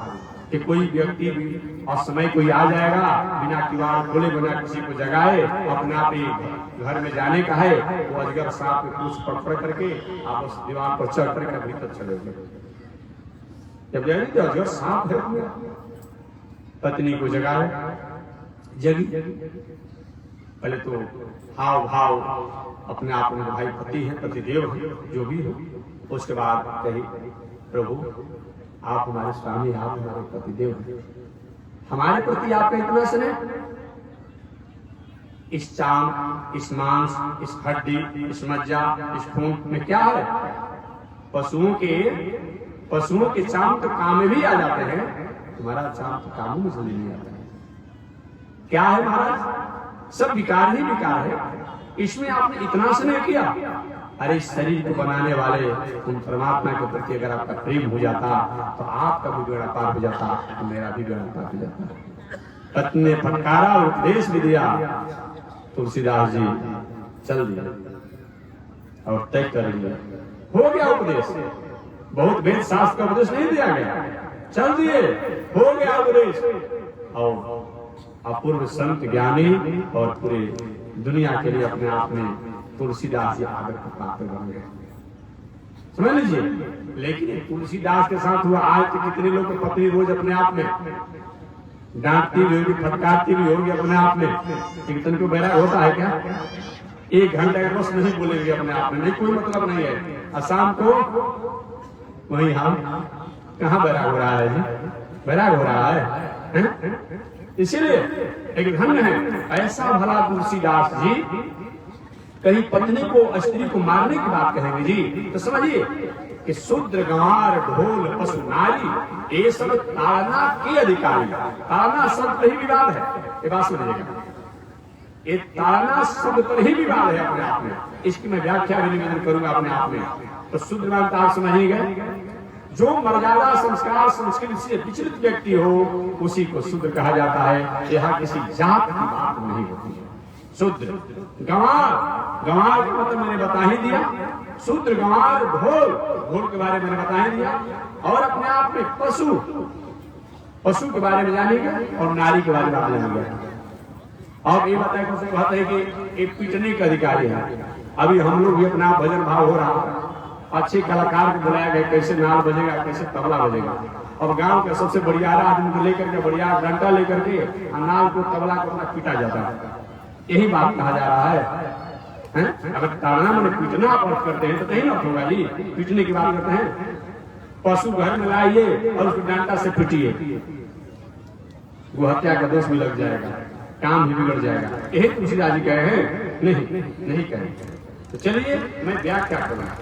कि कोई व्यक्ति और समय कोई आ जाएगा बिना किवाड़ खोले बिना किसी को जगाए अपने आप ही घर में जाने का है, वो अजगर सांप में पूछ पकड़ करके आप उस दीवार पर चढ़ करके भीतर चले गए। जब जाने तो अजगर सांप है, पत्नी को जगाए, जगी। पहले तो हाव भाव अपने आप में भाई पति है, पति देव है, जो भी हो। उसके बाद कही प्रभु आप हमारे स्वामी, आप हमारे पति देव हैं, हमारे प्रति आपका इतना स्नेह, इस चाम, इस मांस, इस हड्डी, इस मज्जा, इस खून में क्या है? पशुओं के चाम तो काम में भी आ जाते हैं, तुम्हारा चाम तो कामों में जल्दी नहीं आता है। क्या है महाराज? सब विकार ही विकार है। इसमें आपने इतना स्नेह किया। अरे इस शरीर को बनाने वाले उन परमात्मा के प्रति अगर आपका प्रेम हो जाता तो आपका भी बेड़ा पार हो जाता, मेरा भी बेड़ा पार हो जाता। पत्नी ने फटकारा और उपदेश भी दिया। तुलसीदास जी चल दिए और तय कर लिया, हो गया उपदेश। बहुत वेद शास्त्र का उपदेश नहीं दिया गया, चल दिए, हो गया उपदेश। और अपूर्व संत ज्ञानी और पूरे दुनिया के लिए अपने आप में तुलसीदास जी आदर का पात्र बन गए, समझ लीजिए। लेकिन तुलसीदास के साथ हुआ, आज तो कितने लोग की पत्नी रोज अपने आप में डांटती भी होगी, फटकारती भी होगी अपने आप में। कीर्तन को बैराग होता है क्या? 1 घंटे का बस नहीं बोलेंगे अपने आप में, नहीं कोई मतलब नहीं है। और शाम को वही हम कहाँ बैराग हो रहा है जी? बैराग हो रहा है। इसीलिए एक धन्य है ऐसा भला तुलसीदास जी कहीं पत्नी को स्त्री को मारने की बात कहेंगे जी तो समझिए कि शूद्र गंवार ढोल पशु नारी ये सब ताड़ना के अधिकारी। ताड़ना शब्द पर ही विवाद है, ये बात समझिएगा। ये ताड़ना शब्द पर ही विवाद है अपने आप में। इसकी मैं व्याख्या भी निवेदन करूंगा अपने आप में। तो शूद्र मानता आप समझिएगा, जो मर्यादा संस्कार संस्कृति से विचलित व्यक्ति हो उसी को शूद्र कहा जाता है। यहाँ किसी जात की बात नहीं होती है। शूद्र गंवार, गंवार का मतलब मैंने बता ही दिया। शूद्र गंवार ढोल, ढोल के बारे में मैंने बता ही दिया। और अपने आप में पशु, पशु के बारे में जानेगा और नारी के बारे में जानेगा। और ये बताए बात है कि एक पीटने के अधिकारी है। अभी हम लोग भी अपना भजन भाव हो रहा है, अच्छे कलाकार को बुलाया गया, कैसे नाल बजेगा, कैसे तबला बजेगा। अब गांव के सबसे बढ़िया आदमी को लेकर के बढ़िया डंडा लेकर के नाल को तबला को अपना पीटा जाता है। यही बात कहा जा रहा है। अगर ताड़ना मैंने पीटना अर्थ करते हैं तो कहीं ना होगा जी, पीटने की बात करते हैं। पशु घर में लाइए और उसको डंडा से पीटिए, गोहत्या का दोष भी लग जाएगा, काम भी बिगड़ जाएगा। यही तुलसीदास जी कहे हैं, नहीं कहे। तो चलिए मैं व्याख्या करूंगा।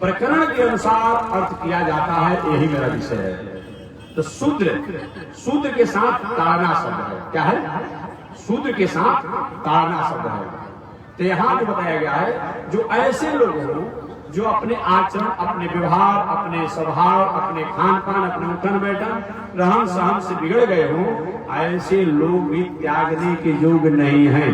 प्रकरण के अनुसार अर्थ किया जाता है, यही मेरा विषय है। तो शूद्र के साथ ताड़ना शब्द है। क्या है? शूद्र के साथ ताड़ना शब्द है। तो यहाँ जो बताया गया है, जो ऐसे लोग हों जो अपने आचरण, अपने व्यवहार, अपने स्वभाव, अपने खान पान, अपने उठन बैठन, रहन सहन से बिगड़ गए हों, ऐसे लोग भी त्यागने के योग्य नहीं हैं।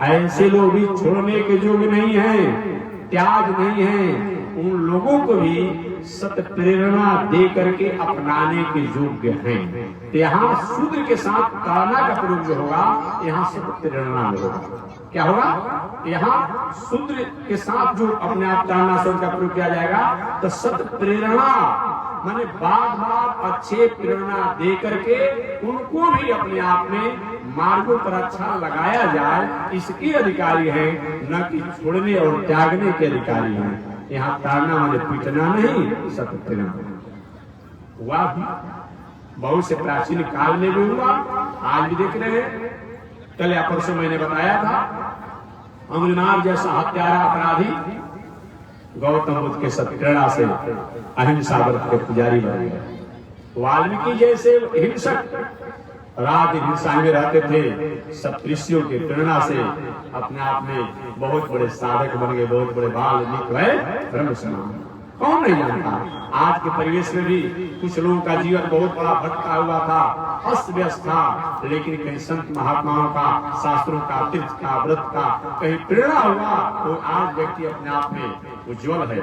ऐसे लोग भी छोड़ने के योग्य नहीं हैं, त्याग नहीं है। उन लोगों को भी सत प्रेरणा दे करके अपनाने के योग्य हैं। तो यहाँ शूद्र के साथ ताड़ना का प्रयोग जो होगा, यहाँ सत प्रेरणा में होगा। क्या होगा? यहाँ शूद्र के साथ जो अपने आप ताड़ना शब्द का प्रयोग किया जाएगा तो सत प्रेरणा माने बार अच्छे प्रेरणा दे करके उनको भी अपने आप में मार्गों पर अच्छा लगाया जाए, इसके अधिकारी है, न कि छोड़ने और त्यागने के अधिकारी हैं। यहाँ ताड़ना माने पीटना नहीं, सत्य प्रेरणा हुआ भी बहुत से प्राचीन काल में भी हुआ, आज भी देख रहे हैं। कल या परसों मैंने बताया था, अमरनाथ जैसा हत्यारा अपराधी गौतम बुद्ध के सत्प्रेरणा से अहिंसा व्रत के पुजारी बन गए। वाल्मीकि जैसे हिंसक रात हिंसा में रहते थे, सप्तऋषियों की प्रेरणा से अपने आप में बहुत बड़े साधक बन गए, बहुत बड़े वाल्मीकि हुए ब्रह्म समान। कौन नहीं जानता। आज के परिवेश में भी कुछ लोगों का जीवन बहुत बड़ा भटका हुआ था, अस्त व्यस्त था, लेकिन कहीं संत महात्माओं का, शास्त्रों का, तीर्थ का, व्रत का कहीं प्रेरणा हुआ तो आज व्यक्ति अपने आप में उज्जवल है,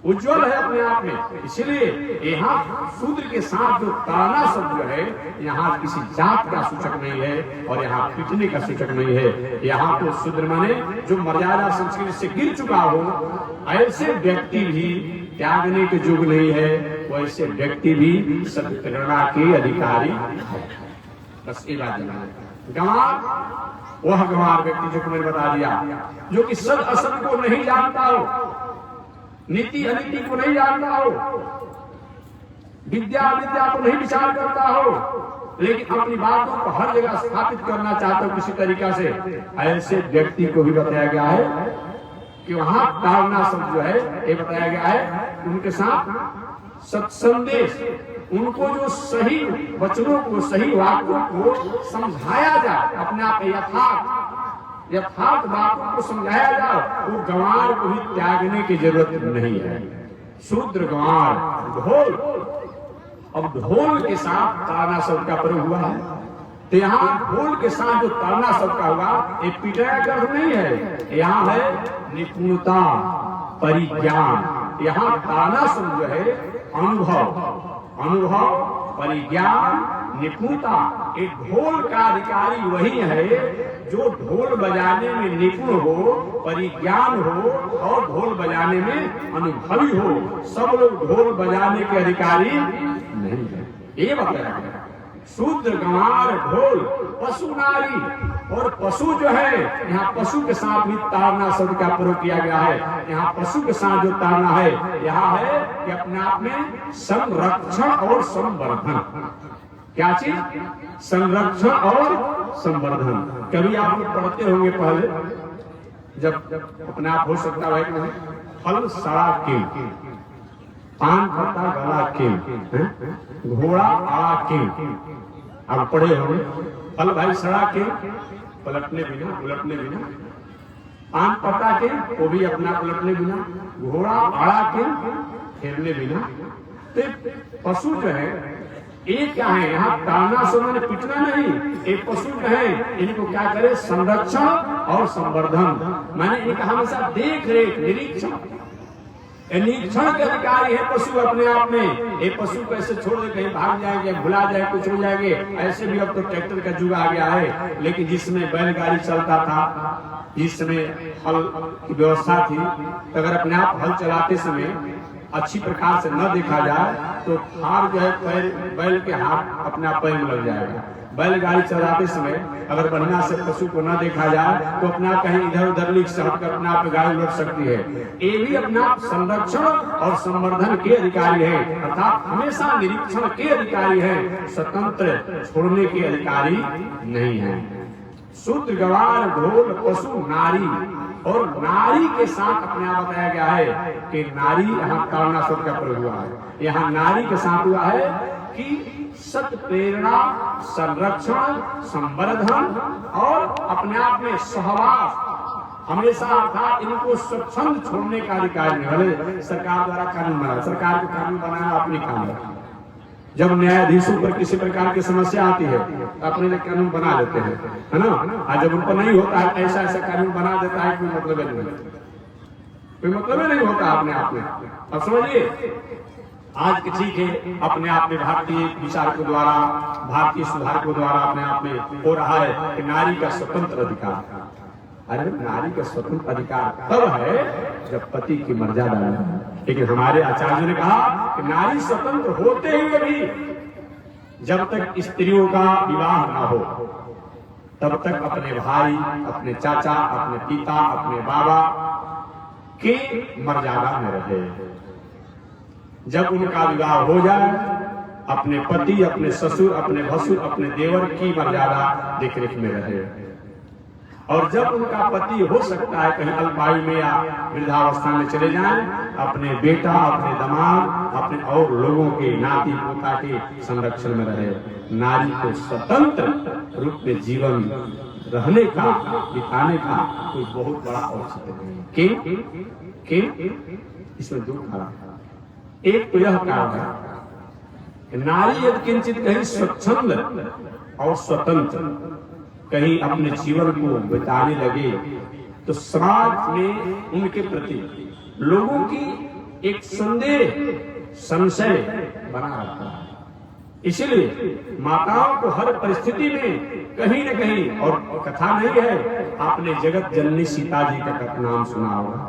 उज्जवल है अपने आप में। इसलिए यहाँ शूद्र के साथ जो ताना शब्द है, यहाँ किसी जात का सूचक नहीं है और यहाँ पिटने का सूचक नहीं है। यहाँ तो शूद्र माने जो मर्यादा संस्कृति से गिर चुका हो, ऐसे व्यक्ति भी त्यागने के योग्य नहीं है, वैसे व्यक्ति भी सत्य प्रेरणा के अधिकारी है। बस ये बात गंवार, वह गंवार व्यक्ति जो मैंने बता दिया, जो कि सद असत को नहीं जानता हो, नीति अनीति को नहीं जानता हो, विद्या अविद्या को नहीं विचार करता हो, लेकिन अपनी बातों को हर जगह स्थापित करना चाहता हो किसी तरीका से, ऐसे व्यक्ति को भी बताया गया है कि वहां ताड़ना शब्द जो है ये बताया गया है, उनके साथ सत्संदेश, उनको जो सही वचनों को, सही वाक्यों को समझाया जाए, अपने आप यथार्थ बातों को समझाया जाए, वो गंवार को भी त्यागने की जरूरत नहीं है। शूद्र गंवार ढोल, अब ढोल के साथ ताड़ना शब्द का प्रयोग हुआ है, तो यहाँ ढोल के साथ जो ताड़ना शब्द का हुआ, ये पिटाया का अर्थ नहीं है, यहाँ है निपुणता, परिज्ञान। यहाँ ताड़ना शब्द जो है अनुभव, परिज्ञान, निपुणता। एक ढोल का अधिकारी वही है जो ढोल बजाने में निपुण हो, परिज्ञान हो और ढोल बजाने में अनुभवी हो। सब लोग ढोल बजाने के अधिकारी नहीं है, ये बताया गया। शूद्र गंवार ढोल, पशु नारी, और पशु जो है, यहाँ पशु के साथ भी ताड़ना शब्द का प्रयोग किया गया है। यहाँ पशु के साथ जो ताड़ना है, यहाँ है कि अपने आप में संरक्षण और संवर्धन। क्या चीज? संरक्षण और संवर्धन। कभी आप लोग पढ़ते होंगे पहले, जब अपने आप हो सकता है कि फल सड़ा के, पान पत्ता गला के, घोड़ा आड़ा के, आप पढ़े होंगे। फल भाई सड़ा के, पलटने बिना, उलटने बिना, पान पत्ता के, वो भी अपना उलटने बिना, घोड़ा आड़ा के, खेलने बिना। तो पशु जो है ये क्या है, यहाँ ताड़ना शब्द ने पिटना नहीं, एक पशु जो है इनको क्या करे, संरक्षण और संवर्धन। मैंने इनका हमेशा देख रेख, निरीक्षण के अधिकारी है पशु अपने आप में। एक पशु को ऐसे छोड़ दे कहीं भाग जाएंगे, भुला जाए, कुछ हो जाएंगे, ऐसे भी अब तो ट्रैक्टर का युग आ गया है। लेकिन जिसमें बैलगाड़ी चलता था, जिसमें हल की व्यवस्था थी, तो अगर अपने आप हल चलाते समय अच्छी प्रकार से न देखा जाए तो हार जो है पैर, बैल के हाथ अपने आप पैर में लग जाएगा। बैलगाड़ी चलाते समय अगर बढ़िया से पशु को न देखा जाए तो अपना कहीं इधर उधर लीक से हटकर अपने आप गाड़ी लौट सकती है। ये भी अपना संरक्षण और संवर्धन के अधिकारी है, अर्थात हमेशा निरीक्षण के अधिकारी है, स्वतंत्र छोड़ने के अधिकारी नहीं है। शूद्र गंवार ढोल पशु नारी, और नारी के साथ अपने आप बताया गया है कि नारी, यहाँ ताड़ना शब्द का प्रयोग हुआ है, यहाँ नारी के साथ हुआ है कि सत प्रेरणा, संरक्षण, संवर्धन और अपने आप में सहवास हमेशा, अर्थात इनको स्वच्छंद छोड़ने का अधिकार नहीं। भले सरकार द्वारा कानून बना, सरकार को कानून बनाना अपनी काम है। जब न्यायाधीशों पर किसी प्रकार की समस्या आती है अपने लिए कानून बना देते हैं, है ना। और जब उनको नहीं होता है, ऐसा ऐसा कानून बना देता है, कोई मतलब नहीं, कोई मतलब नहीं होता अपने आप में। अब समझिए, आज की ठीक है अपने आप में भारतीय विचारकों द्वारा, भारतीय सुधारकों द्वारा अपने आप में हो रहा है कि नारी का स्वतंत्र अधिकार। अरे नारी का स्वतंत्र अधिकार तब है जब पति की मर्यादा है। लेकिन हमारे आचार्य ने कहा कि नारी स्वतंत्र होते हुए भी जब तक स्त्रियों का विवाह ना हो तब तक अपने भाई, अपने चाचा, अपने पिता, अपने बाबा के मर्यादा में रहे। जब उनका विवाह हो जाए अपने पति, अपने ससुर, अपने भसुर, अपने देवर की मर्यादा देखरेख में रहे। और जब उनका पति हो सकता है कहीं अल्पायु में या वृद्धावस्था में चले जाएं, अपने बेटा, अपने दामाद, अपने और लोगों के नाती पोता के संरक्षण में रहे। नारी को स्वतंत्र रूप में जीवन रहने का, बिताने का कोई बहुत बड़ा औचित्य नहीं। क्यों? इसमें दो कारण। एक तो यह कारण है, नारी यदि किंचित कहीं स्वच्छंद और स्वतंत्र कहीं अपने जीवन को बिताने लगे तो समाज में उनके प्रति लोगों की एक संशय बना रहता है। इसलिए माताओं को हर परिस्थिति में कहीं न कहीं, और कथा नहीं है, आपने जगत जननी सीता जी का नाम सुना होगा।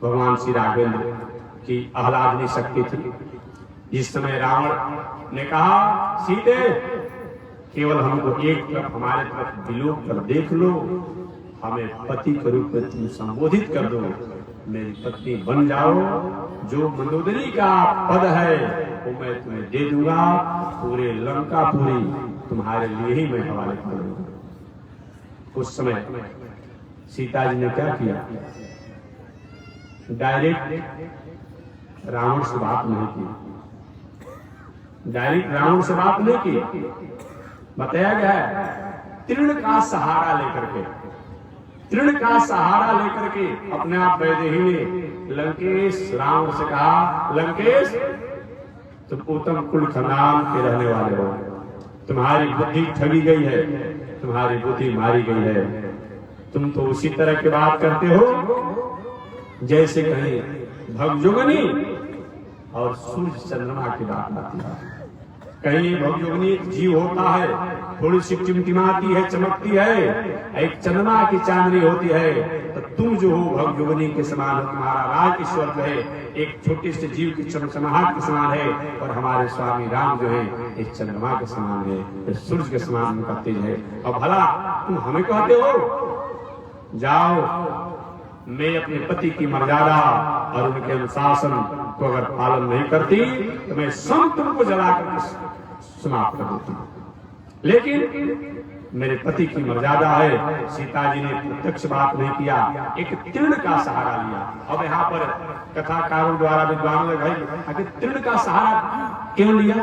भगवान श्री राघवेंद्र की आह्लादनी शक्ति थी। जिस समय रावण ने कहा, सीते केवल हमको एक तरफ हमारे तरफ विलोक कर देख लो, हमें पति के रूप में तुम संबोधित कर दो, मेरी पत्नी बन जाओ, जो मंदोदरी का पद है वो मैं तुम्हें दे दूंगा, पूरे लंका पूरी तुम्हारे लिए ही मैं हवाले कर दूंगा। उस समय सीता जी ने क्या किया, डायरेक्ट रावण से बात नहीं की, डायरेक्ट रावण से बात नहीं की। बताया गया है तृण का सहारा लेकर के, तृण का सहारा लेकर के अपने आप वैदेही ने लंकेश रावण से कहा, लंकेश तुम उत्तम कुल खानदान के रहने वाले हो, तुम्हारी बुद्धि ठगी गई है, तुम्हारी बुद्धि मारी गई है, तुम तो उसी तरह की बात करते हो जैसे कहीं भगजुगनी और सूर्य चंद्रमा की बात आती है। कहीं भगजुगनी एक जीव होता है, थोड़ी सी टिमटिमाती है, चमकती है, एक चंद्रमा की चांदनी होती है, तो तुम जो हो भगजुगनी के समान हो, तुम्हारा राज ईश्वर जो है एक छोटे से जीव की चमचमाहट के समान है, और हमारे स्वामी राम जो है एक चंद्रमा के समान है, सूर्य के समान उनका तेज है। और भला तुम हमें कहते हो जाओ, मैं अपने पति की मर्यादा और उनके अनुशासन को अगर पालन नहीं करती तो मैं सब तुमको जलाकर समाप्त कर देती हूँ। लेकिन मेरे पति की मर्यादा है, सीता जी ने प्रत्यक्ष बात नहीं किया, एक तृण का सहारा लिया। अब यहाँ पर कथाकारों द्वारा विद्वानों ने भाई आखिर तृण का सहारा क्यों लिया,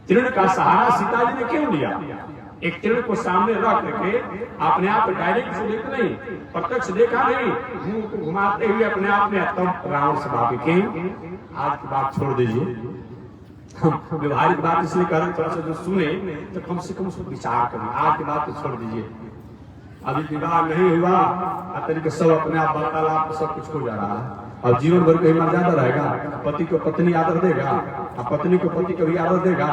तृण का सहारा सीता जी ने क्यों लिया? एक तृण को सामने रख करके अपने आप डायरेक्ट से देखा नहीं, प्रत्यक्ष देखा नहीं, मुंह को घुमाते हुए अपने आप में तब रावण से बात क्यों? आज की बात छोड़ दीजिए, हम व्यवहारिक बात इसलिए कर रहे, थोड़ा सा जो सुने तो कम से कम उसको विचार करें। आज की बात तो छोड़ दीजिए, अभी विवाह नहीं हुआ तरीके सब अपने आप वार्तालाप सब कुछ हो जा रहा है, और जीवन भर कहीं मर्यादा रहेगा, पति को पत्नी आदर देगा, पत्नी को पति कभी आदर देगा।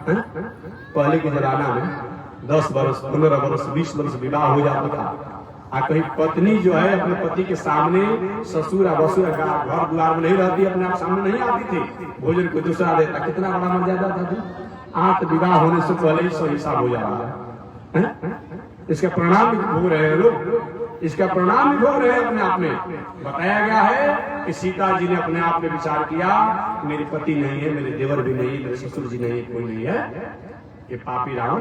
पहले के जमाना में 10 वर्ष 15 वर्ष 20 वर्ष विवाह हो जाता था, कहीं पत्नी जो है अपने पति के सामने ससुर बसुर घर द्वार में नहीं रहती, अपने आप सामने नहीं आती थी, भोजन को दूसरा देता, कितना बड़ा मर्यादा था जी। आज विवाह होने से पहले ही सब हिसाब हो जा रहा है। इसका परिणाम भी भोग रहे हैं लोग, इसका परिणाम भी भोग रहे हैं अपने आप में। बताया गया है कि सीता जी ने अपने आप में विचार किया, मेरे पति नहीं है, मेरे देवर भी नहीं, मेरे ससुर जी नहीं है, कोई नहीं है, ये पापी रावण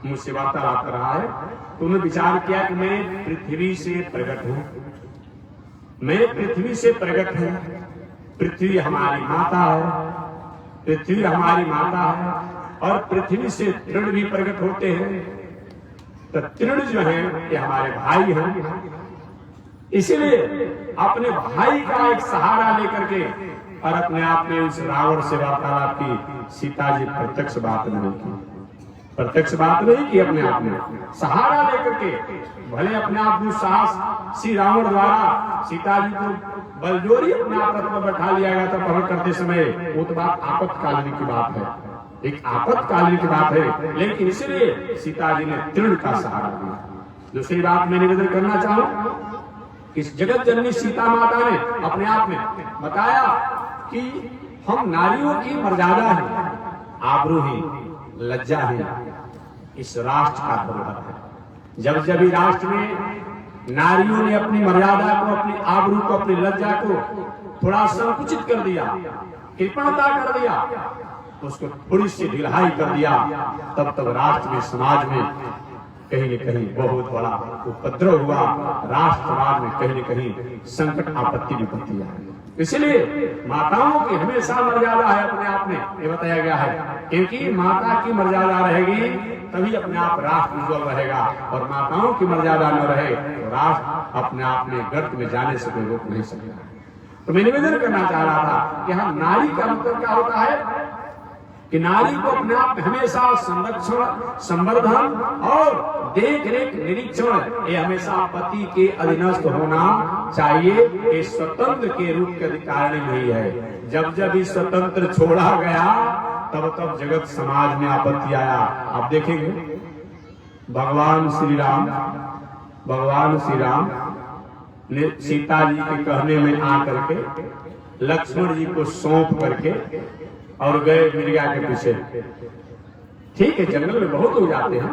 मुझसे वार्तालाप कर रहा है। तो उन्होंने विचार किया कि मैं पृथ्वी से प्रकट हूं, मैं पृथ्वी से प्रकट हूं, पृथ्वी हमारी माता है, पृथ्वी हमारी माता है, और पृथ्वी से तृण भी प्रकट होते हैं, तो तृण जो है ये हमारे भाई हैं। इसलिए अपने भाई का एक सहारा लेकर के और अपने आप में उस रावण से वार्तालाप की। सीता जी प्रत्यक्ष बात नहीं की, प्रत्यक्ष बात नहीं की, अपने आप में सहारा लेकर के, भले अपने आप दुस्साहस श्री रावण द्वारा सीता जी को बलजोरी अपने आप रथ में बैठा लिया गया था अपहरण करते समय, वो तो बात आपातकालीन की बात है, एक आपातकालीन की बात है, लेकिन इसलिए सीता जी ने तृण का सहारा दिया। दूसरी बात मैं निवेदन करना चाहूं, इस जगत जननी सीता माता ने अपने आप में बताया कि हम नारियों की मर्यादा है, आबरू है, लज्जा है, इस राष्ट्र का धरोहर है। जब जब राष्ट्र में नारियों ने अपनी मर्यादा को, अपनी आबरू को, अपनी लज्जा को थोड़ा संकुचित कर दिया, कृपणता कर दिया, उसको थोड़ी सी ढिलाई कर दिया, तब तब राष्ट्र में, समाज में कहीं न कहीं बहुत बड़ा उपद्रव हुआ, राष्ट्रवाद में कहीं न कहीं संकट आपत्ति विपत्ति आई। इसलिए माताओं की हमेशा मर्यादा है अपने आप में, ये बताया गया है, क्योंकि माता की मर्यादा रहेगी तभी अपने आप राष्ट्र उज्ज्वल रहेगा, और माताओं की मर्यादा न रहे तो राष्ट्र अपने आप में गर्त में जाने से कोई रोक नहीं सकता। तो मैं निवेदन करना चाह रहा था कि हाँ, नारी का मतलब क्या होता है कि नारी को अपने आप में हमेशा संरक्षण, संवर्धन और देख रेख, निरीक्षण ये हमेशा पति के अधीनस्थ होना चाहिए। ये स्वतंत्र के रूप के अधिकारी नहीं है। जब जब इस स्वतंत्र छोड़ा गया तब तब जगत समाज में आपत्ति आया। आप देखेंगे भगवान श्री राम ने सीता जी के कहने में आकर के लक्ष्मण जी को सौंप करके और गए मिर्गा के पीछे। ठीक है, जंगल में बहुत हो जाते हैं,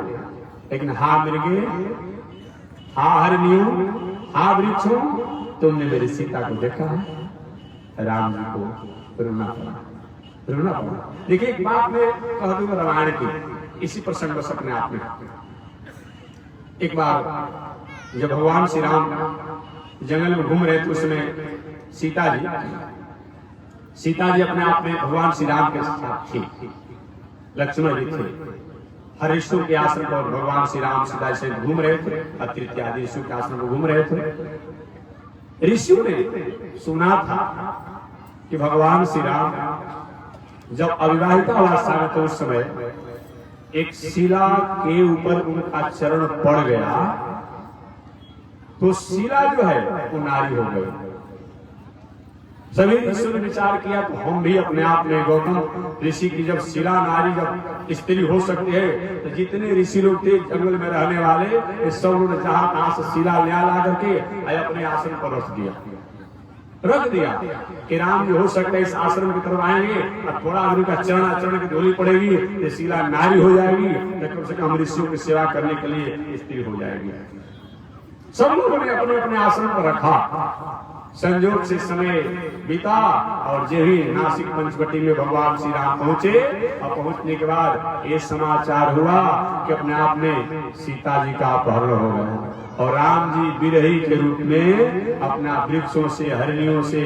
लेकिन हा मिर्गे, हा हरनियों, हा वृक्षों, तुमने मेरी सीता को देखा है। राम जी को रोना पड़ा। देखिए एक बात मैं कह दूंगा रामायण की, इसी प्रसंग बस अपने आप में। एक बार जब भगवान श्री राम जंगल में घूम रहे थे, उसमें सीता जी अपने आप में भगवान श्री राम के साथ थी, लक्ष्मण जी थे। हर ऋषियों के आश्रम पर भगवान श्री राम सीता से घूम रहे थे, अत्रि आदि ऋषियों के आश्रम पर घूम रहे थे। ऋषियों ने सुना था कि भगवान श्री राम जब अविवाहिता अवस्था में थे, उस समय एक शिला के ऊपर उनका चरण पड़ गया तो शिला जो है वो नारी हो गई। सभी ऋषियों ने विचार किया तो हम भी अपने आप में गौतम ऋषि की जब शिला नारी जब स्त्री हो सकती है तो जितने ऋषि लोग थे जंगल में रहने वाले सब लोग जहां तहां से शिला ले ला करके अपने आश्रम पर रख दिया कि राम जी हो सकता है इस आश्रम की तरफ आएंगे और थोड़ा उनका चरण की धूली पड़ेगी तो शिला नारी हो जाएगी, तो कम से कम ऋषियों की सेवा करने के लिए स्त्री हो जाएगी। सब लोगों ने अपने अपने आश्रम पर रखा। संयोग से समय बीता और जो ही नासिक पंचवटी में भगवान श्री राम पहुंचे और पहुंचने के बाद ये समाचार हुआ कि अपने आप में सीता जी का अपहरण हो गया और राम जी बिरही के रूप में अपना वृक्षों से, हरिणियों से,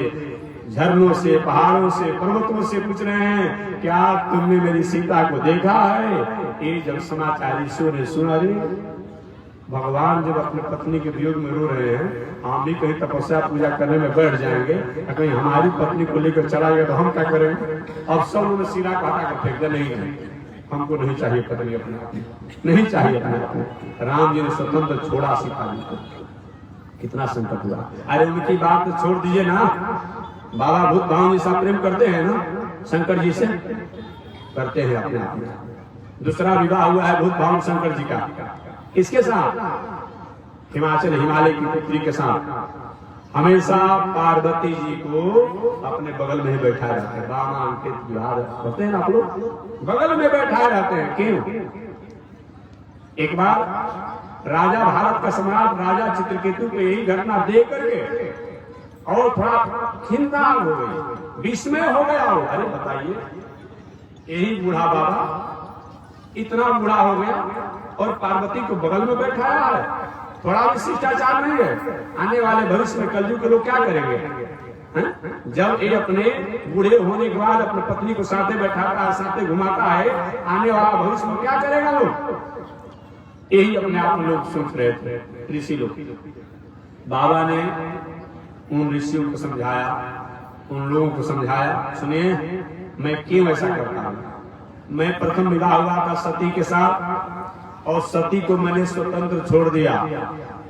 झरनों से, पहाड़ों से, पर्वतों से पूछ रहे हैं क्या तुमने मेरी सीता को देखा है। ये जब समाचार ईश्वर ने सुना, भगवान जब अपने पत्नी के वियोग में रो रहे हैं, हम भी कहीं तपस्या पूजा करने में बैठ जाएंगे, कहीं हमारी पत्नी को लेकर चला गया तो हम क्या करेंगे। अब सब लोग सिरा को हटा कर फेंक दे, नहीं हमको नहीं चाहिए पत्नी अपनी, नहीं चाहिए अपने। राम जी ने स्वतंत्र छोड़ा सीता जी को, कितना संकट हुआ। अरे उनकी बात तो छोड़ दीजिए ना, बाबा भूत भाव जी से प्रेम करते हैं ना, शंकर जी से करते हैं अपने आप में। दूसरा विवाह हुआ है भूत भाव शंकर जी का, इसके साथ हिमालय की पुत्री के साथ। हमेशा पार्वती जी को अपने बगल में ही बैठा रहते हैं। रामा अंकित विवाह करते हैं ना आप लोग, बगल में बैठा रहते हैं। क्यों? एक बार राजा, भारत का सम्राट राजा चित्रकेतु को यही घटना देख करके और थोड़ा खिन्ना हो गई, विस्मय हो गया हो। अरे बताइए, यही बूढ़ा बाबा इतना बूढ़ा हो गया और पार्वती को बगल में बैठाया है, थोड़ा भी शिष्टाचार नहीं है। आने वाले भविष्य में कलयुग के लोग क्या करेंगे? जब ये अपने बूढ़े होने के बाद अपने पत्नी को साथे बैठाता है, साथे घुमाता है, आने वाला भविष्य में क्या करेगा लोग? यही अपने आप में लोग सोच रहे थे, ऋषि लोग। बाबा ने उन ऋषियों को समझाया, उन लोगों को समझाया, सुनिए मैं क्यों ऐसा करता हूं। मैं प्रथम विवाह हुआ था सती के साथ और सती को मैंने स्वतंत्र छोड़ दिया।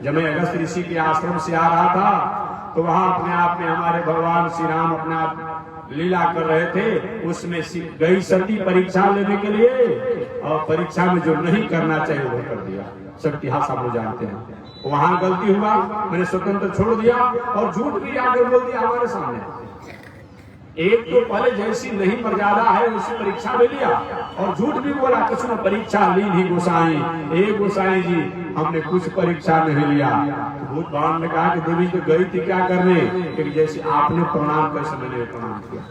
जब मैं अगस्त ऋषि के आश्रम से आ रहा था तो वहां अपने आप में हमारे भगवान श्री राम अपने आप लीला कर रहे थे। उसमें गई सती परीक्षा लेने के लिए और परीक्षा में जो नहीं करना चाहिए वो कर दिया। सब इतिहास आप लोग जानते हैं। वहां गलती हुआ, मैंने स्वतंत्र छोड़ दिया और झूठ भी आगे बोल दिया हमारे सामने। एक तो पहले जैसी नहीं मर्यादा है उसी परीक्षा में लिया और झूठ भी बोला, कुछ ने परीक्षा ली थी गोसाई। एक गोसाई जी हमने कुछ परीक्षा नहीं लिया। तो भूत भगवान ने कहा कि देवी तो गई थी क्या करने, कि जैसे आपने प्रणाम कैसे मैंने प्रणाम किया।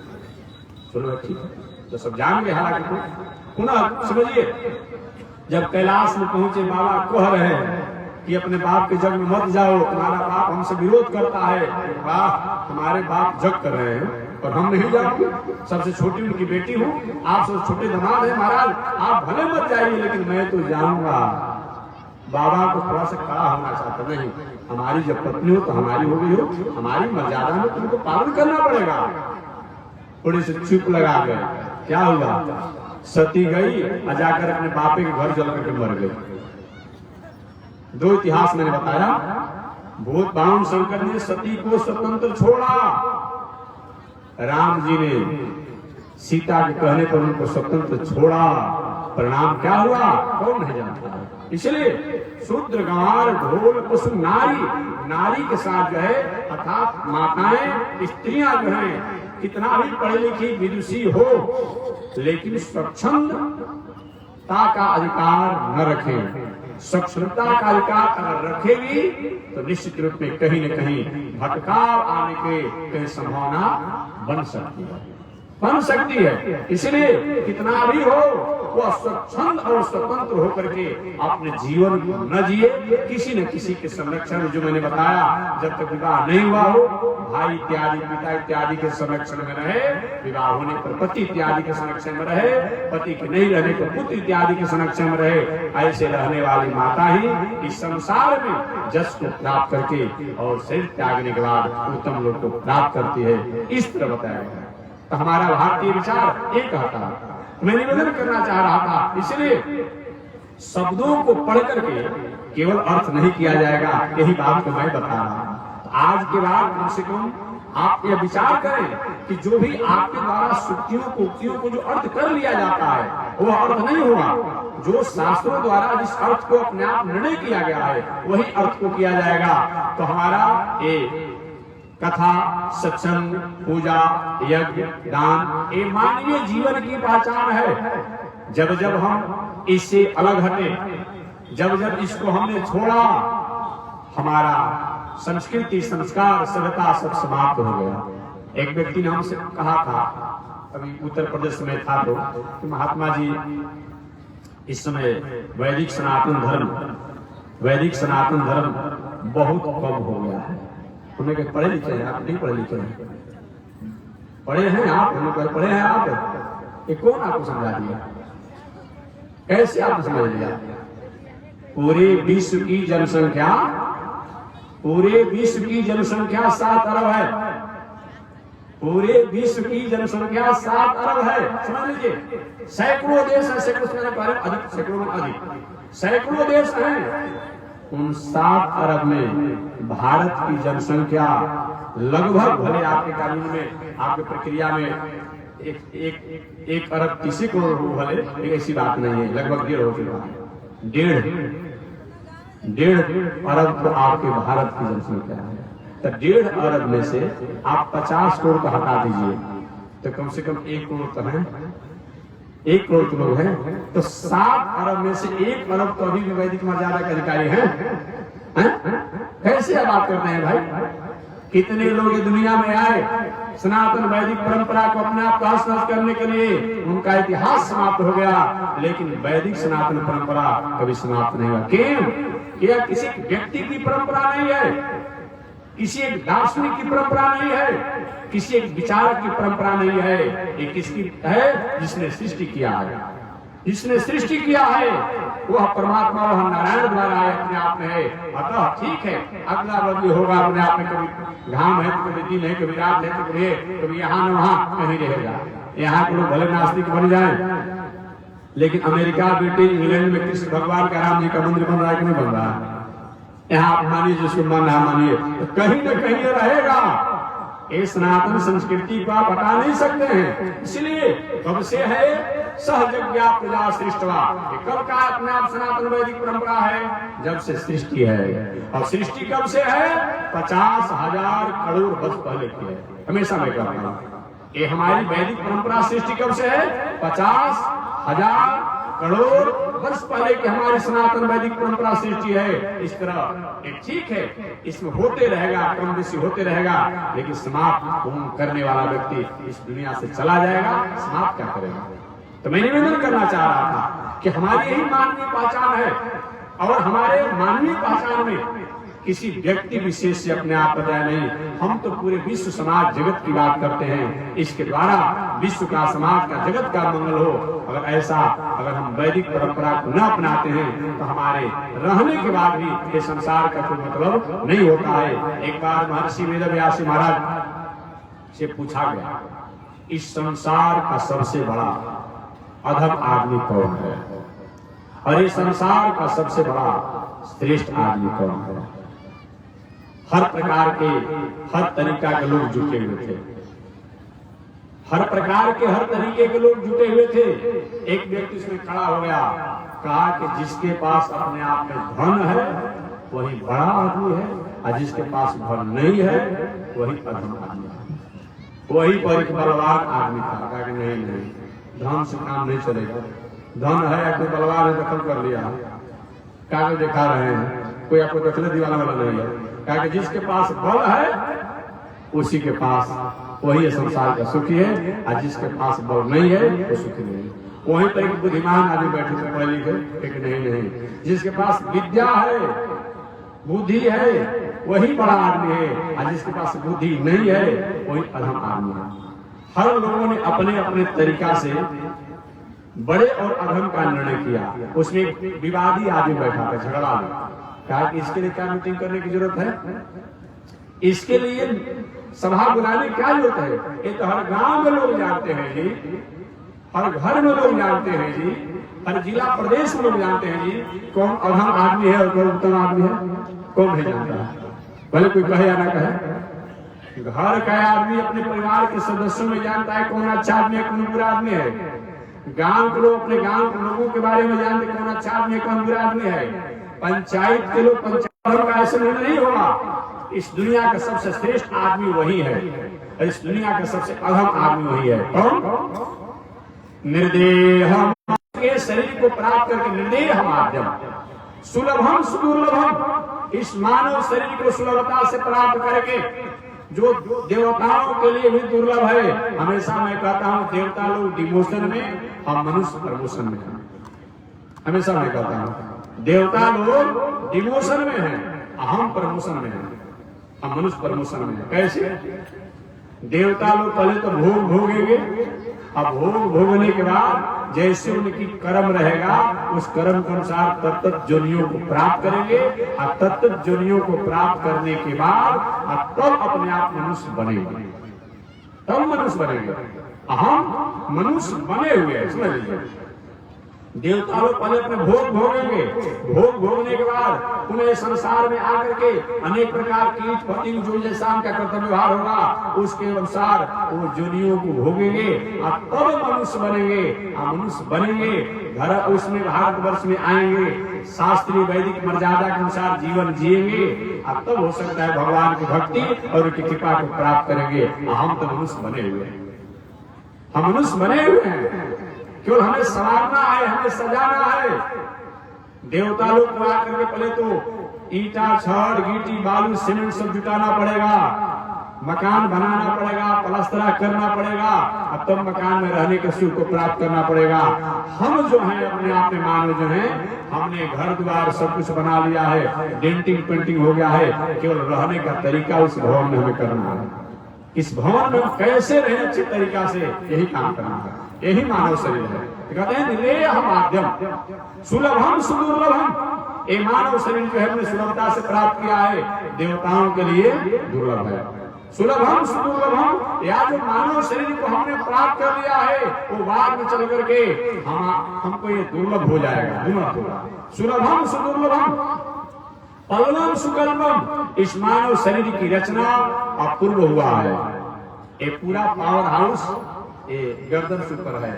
चलो ठीक है, तो सब जान गए। हालांकि पुनः समझिए, जब कैलाश में पहुंचे बाबा कह रहे हैं कि अपने बाप के जग में मत जाओ, तुम्हारा बाप हमसे विरोध करता है। वाह, हमारे बाप जग कर रहे हैं और हम नहीं जाऊंगे। सबसे छोटी उनकी बेटी हूँ, आप सबसे छोटे दामाद है महाराज, आप भले मत जाइए लेकिन मैं तो जाऊंगा। बाबा को थोड़ा सा खड़ा होना चाहता, नहीं हमारी जब पत्नी हो तो हमारी हो गई हो, हमारी मर्यादा में तुमको पालन करना पड़ेगा। थोड़ी से चुप लगा गए। क्या हुआ? सती गई और जाकर अपने बापे के घर जल करके मर गई। दो इतिहास मैंने बताया। भूत बाहुन शंकर ने सती को स्वतंत्र छोड़ा, राम जी ने सीता के कहने पर उनको स्वतंत्र छोड़ा। परिणाम क्या हुआ कौन नहीं जानता। इसलिए शूद्र गंवार ढोल पशु नारी, नारी के साथ जो है अर्थात माताएं स्त्रियां जो है कितना भी पढ़ी लिखी विदुषी हो लेकिन स्वच्छंदता का अधिकार न रखें, स्वच्छता का अधिकार अगर रखेगी तो निश्चित रूप में कहीं न कहीं भटकाव आने के कहीं संभावना बन सकती है। इसलिए कितना भी हो वह स्वच्छंद और स्वतंत्र होकर के अपने जीवन को न जिए, किसी न किसी के संरक्षण, जो मैंने बताया जब तक विवाह नहीं हुआ हो भाई इत्यादि पिता इत्यादि के संरक्षण में रहे, विवाह होने पर पति इत्यादि के संरक्षण में रहे, पति के नहीं रहने पर पुत्र इत्यादि के संरक्षण में रहे। ऐसे रहने वाली माता ही इस संसार में जस को प्राप्त करके और शरीर त्यागने के बाद उत्तम लोक को प्राप्त करती है। इस तरह बताया गया। तो हमारा भारतीय विचार एक कहता है, मैं निवेदन करना चाह रहा था, इसलिए शब्दों को पढ़ करके केवल अर्थ नहीं किया जाएगा, यही बात को मैं बता रहा हूं। आज के बाद कम से कम आप यह विचार करें कि जो भी आपके द्वारा सुक्तियों कुक्तियों को जो अर्थ कर लिया जाता है वह अर्थ नहीं होगा। जो शास्त्रों द्वारा जिस अर्थ को अपने आप निर्णय किया गया है वही अर्थ को किया जाएगा। तो हमारा ये कथा, सत्संग, पूजा, यज्ञ, दान ये मानवीय जीवन की पहचान है। जब जब हम इससे अलग हटे, जब जब इसको हमने छोड़ा, हमारा संस्कृति, संस्कार, सभ्यता सब समाप्त हो गया। एक व्यक्ति ने हमसे कहा था, अभी उत्तर प्रदेश में था, तो कि महात्मा जी इस समय वैदिक सनातन धर्म बहुत कम हो गया है। उन्होंने कहा पढ़े लिखे हैं आप? नहीं पढ़े लिखे हैं। पढ़े हैं आप? उन्होंने कहा पढ़े हैं आप? ये कौन आपको समझा दिया? कैसे आपने समझ लिया? पूरे विश्व की जनसंख्या 7 अरब है। पूरे विश्व की जनसंख्या 7 अरब है। समझ लीजिए, सैकड़ों देश है, सैकड़ों देश हैं। उन 7 अरब में भारत की जनसंख्या लगभग, भले आपके कानून में, आपके प्रक्रिया में एक अरब 30 करोड़ हो, भले ऐसी बात नहीं है, लगभग 1.5 हो चुका है। 1.5 अरब तो आपके भारत की जनसंख्या है। तो 1.5 अरब में से आप 50 करोड़ को हटा दीजिए तो कम से कम 1 करोड़ तो है, 1 करोड़ तो लोग हैं। तो 7 अरब में से 1 अरब तो अभी भी वैदिक मर्यादा के अधिकारी हैं। कैसे आप बात करते हैं भाई? कितने लोग दुनिया में आए सनातन वैदिक परंपरा को अपने आप तहस नहस करने के लिए, उनका इतिहास समाप्त हो गया, लेकिन वैदिक सनातन परंपरा कभी समाप्त नहीं हुआ। क्यों? यह किसी व्यक्ति की परंपरा नहीं है, किसी एक दार्शनिक की परंपरा नहीं है, किसी एक विचारक की परंपरा नहीं है। ये किसकी है? जिसने सृष्टि किया है। जिसने सृष्टि किया है वह परमात्मा, वह नारायण द्वारा है, अपने आप में है। अतः ठीक है, अगला बदली होगा अपने आप में, कभी घाम है तो कभी दिन है, कभी रात है तो कभी यहाँ न वहाँ कहीं रहेगा। यहाँ के लोग भले नास्तिक बन जाए, लेकिन अमेरिका, ब्रिटेन, इंग्लैंड में कृष्ण भगवान का, राम जी का मंदिर बन रहा है कि नहीं बन रहा है? यहाँ आप मानिए, जिसको मानना मानिए, तो कहीं न कहीं रहेगा। ये सनातन संस्कृति को आप हटा नहीं सकते हैं। इसलिए कब से है सहजज्ञा प्रजा सृष्टवा, कब का अपने आप सनातन वैदिक परंपरा है? जब से सृष्टि है। और सृष्टि कब से है? 50,000 करोड़ वर्ष पहले की है। हमेशा मैं कहता हूँ ये हमारी वैदिक परंपरा सृष्टि कब से है? 50,000 करोड़ वर्ष पहले की हमारी सनातन वैदिक परंपरा सृष्टि है। इस तरह एक ठीक है, इसमें होते रहेगा, कम बेसी होते रहेगा, लेकिन समाप्त करने वाला व्यक्ति इस दुनिया से चला जाएगा। समाप्त क्या करेगा? तो मैं निवेदन करना चाह रहा था कि हमारी यही मानवीय पहचान है, और हमारे मानवीय पहचान में किसी व्यक्ति विशेष से अपने आप बताया नहीं। हम तो पूरे विश्व समाज जगत की बात करते हैं। इसके द्वारा विश्व का, समाज का, जगत का मंगल हो। अगर ऐसा अगर हम वैदिक परंपरा को न अपनाते हैं तो हमारे रहने के बाद भी ये संसार का कोई मतलब नहीं होता है। एक बार महर्षि वेदव्यास महाराज से पूछा गया, इस संसार का सबसे बड़ा अधम आदमी कौन है और इस संसार का सबसे बड़ा श्रेष्ठ आदमी कौन है? हर प्रकार के हर तरीका के लोग जुटे हुए थे, हर प्रकार के हर तरीके के लोग जुटे हुए थे। एक व्यक्ति इसमें खड़ा हो गया, कहा कि जिसके पास अपने आप में धन है वही बड़ा आदमी है और जिसके पास धन नहीं है वही अधम आदमी है। वही पर एक बलवान आदमी था, कहा कि नहीं, धन से काम नहीं चलेगा। धन है या कोई बलवान है दखल कर लिया, कागज दिखा रहे हैं, कोई आपको दखल दीवाना वाला नहीं है। कहा कि जिसके पास बल है उसी के पास वही संसार का सुखी है और जिसके पास बल नहीं है वो सुखी नहीं है। वहीं पर एक बुद्धिमान आदमी बैठे थे पढ़े लिखे, एक नहीं, जिसके पास विद्या है बुद्धि है वही बड़ा आदमी है और जिसके पास बुद्धि नहीं है वही अधम आदमी है। हर लोगों ने अपने अपने तरीका से बड़े और अधम का निर्णय किया। उसमें एक विवादी आदमी बैठा था, झगड़ा में, कहा कि इसके लिए क्या मीटिंग करने की जरूरत है, इसके लिए सभा बुलाने की क्या जरूरत है? ये तो हर गांव में लोग जानते हैं जी, हर घर में लोग जानते हैं जी, हर जिला प्रदेश में लोग जानते हैं जी कौन अधम आदमी है और कौन उत्तम आदमी है। कौन नहीं जानता है, भले कोई कहे या ना कहे। घर का आदमी अपने परिवार के सदस्यों में जानता है कौन अच्छा आदमी है कौन बुरा आदमी है। गांव के लोग अपने गांव के लोगों के बारे में जानते कौन अच्छा आदमी है कौन बुरा आदमी है। पंचायत के लोग पंचायत का ऐसा नहीं होगा। इस दुनिया का सबसे श्रेष्ठ आदमी वही है और इस दुनिया का सबसे अधम आदमी वही है। कौन? निर्देह के शरीर को प्राप्त करके निर्देह माध्यम सुलभम सुदुर्लभम, इस मानव शरीर को सुलभता से प्राप्त करके जो देवताओं के लिए भी दुर्लभ है। हमेशा मैं कहता हूँ देवता लोग डिमोशन में, हम मनुष्य प्रमोशन में। हमेशा मैं कहता हूँ देवता लोग डिमोशन में है, हम प्रमोशन में है, हम मनुष्य प्रमोशन में है। कैसे? देवता लोग पहले तो भोग भोगेंगे, अब भोग भोगने के बाद जैसे उनकी कर्म रहेगा उस कर्म के अनुसार तत्त जोनियों को प्राप्त करेंगे और तत्त जोनियों को प्राप्त करने के बाद तब अपने आप मनुष्य बनेंगे, तब मनुष्य बनेंगे। हम मनुष्य बने हुए हैं, समझ लीजिए। देवता लोग पहले अपने भोग भोगेंगे, भोग भोगने के बाद उन्हें संसार में आकर के अनेक प्रकार की पतिंग जो जैसा उनका कर्तव्य व्यवहार होगा उसके अनुसार वो जोनियों को भोगेंगे और तब मनुष्य बनेंगे। मनुष्य बनेंगे, घर उसमें भारतवर्ष में आएंगे, शास्त्रीय वैदिक मर्यादा के अनुसार जीवन जिएंगे और तब हो सकता है भगवान की भक्ति और उनकी कृपा को प्राप्त करेंगे। हम तो मनुष्य बने हुए हैं, हम मनुष्य बने हुए हैं, केवल हमें संवारना है, हमें सजाना है। देवता लोग को आकर के पहले तो ईटा छड़ गिट्टी बालू सीमेंट सब जुटाना पड़ेगा, मकान बनाना पड़ेगा, पलस्तरा करना पड़ेगा, अब तब मकान में रहने के सुख को प्राप्त करना पड़ेगा। हम जो हैं अपने आप में मानव जो हैं, हमने घर द्वार सब कुछ बना लिया है, डेंटिंग पेंटिंग हो गया है, केवल रहने का तरीका उस भवन में हमें करना है। इस भवन में कैसे रहे अच्छे तरीका से, यही काम करना है, यही मानव शरीर है। कहते हैं निर्देह माध्यम सुलभम सुदुर्लभम, ये मानव शरीर जो है हमने सुलभता से प्राप्त किया है, देवताओं के लिए दुर्लभ है। सुलभम सुदुर्लभम, या जो मानव शरीर को हमने प्राप्त कर लिया है वो बाद में चल करके हमको ये दुर्लभ हो जाएगा, दुर्लभ होगा। सुलभम सुदुर्लभम पलवम सुकल्पम, इस मानव शरीर की रचना अपूर्व हुआ है। ये पूरा पावर हाउस ये गर्दन से ऊपर है,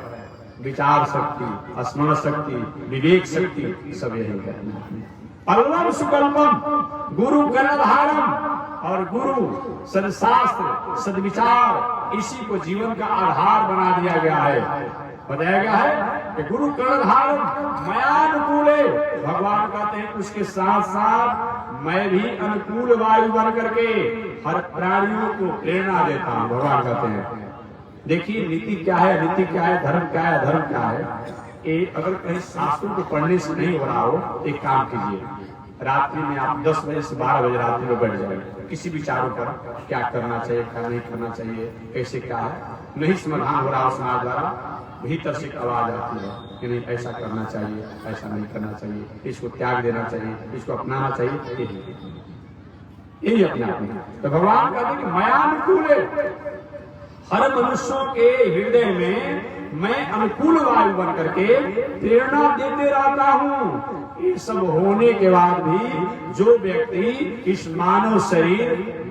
विचार शक्ति, स्मरण शक्ति, विवेक शक्ति सब यही है। पलवम सुकल्पम गुरु कर्णधारम, और गुरु सदशास्त्र सदविचार इसी को जीवन का आधार बना दिया गया है। बताया गया है कि गुरु कर्णधारम मयानुकूले, भगवान कहते हैं उसके साथ साथ मैं भी अनुकूल वायु बन करके हर प्राणियों को प्रेरणा देता हूँ। भगवान कहते हैं देखिए नीति क्या है, नीति क्या है, धर्म क्या है, धर्म क्या है। अगर कहीं शास्त्रों को पढ़ने से नहीं हो रहा हो, एक काम कीजिए, रात्रि में आप 10 बजे से 12 बजे रात्रि में बैठ जाए, किसी विचारों पर क्या करना चाहिए, क्या नहीं करना चाहिए, कैसे क्या है, नहीं समाधान हो रहा समाज द्वारा, भीतर से आवाज आती है कि नहीं ऐसा करना चाहिए, ऐसा नहीं करना चाहिए, इसको त्याग देना चाहिए, इसको अपनाना चाहिए, यही अपने आप में। तो भगवान कहते हैं कि मयानुकूल हर मनुष्यों के हृदय में मैं अनुकूल वायु बन करके प्रेरणा देते रहता हूँ। ये सब होने के बाद भी जो व्यक्ति इस मानव शरीर,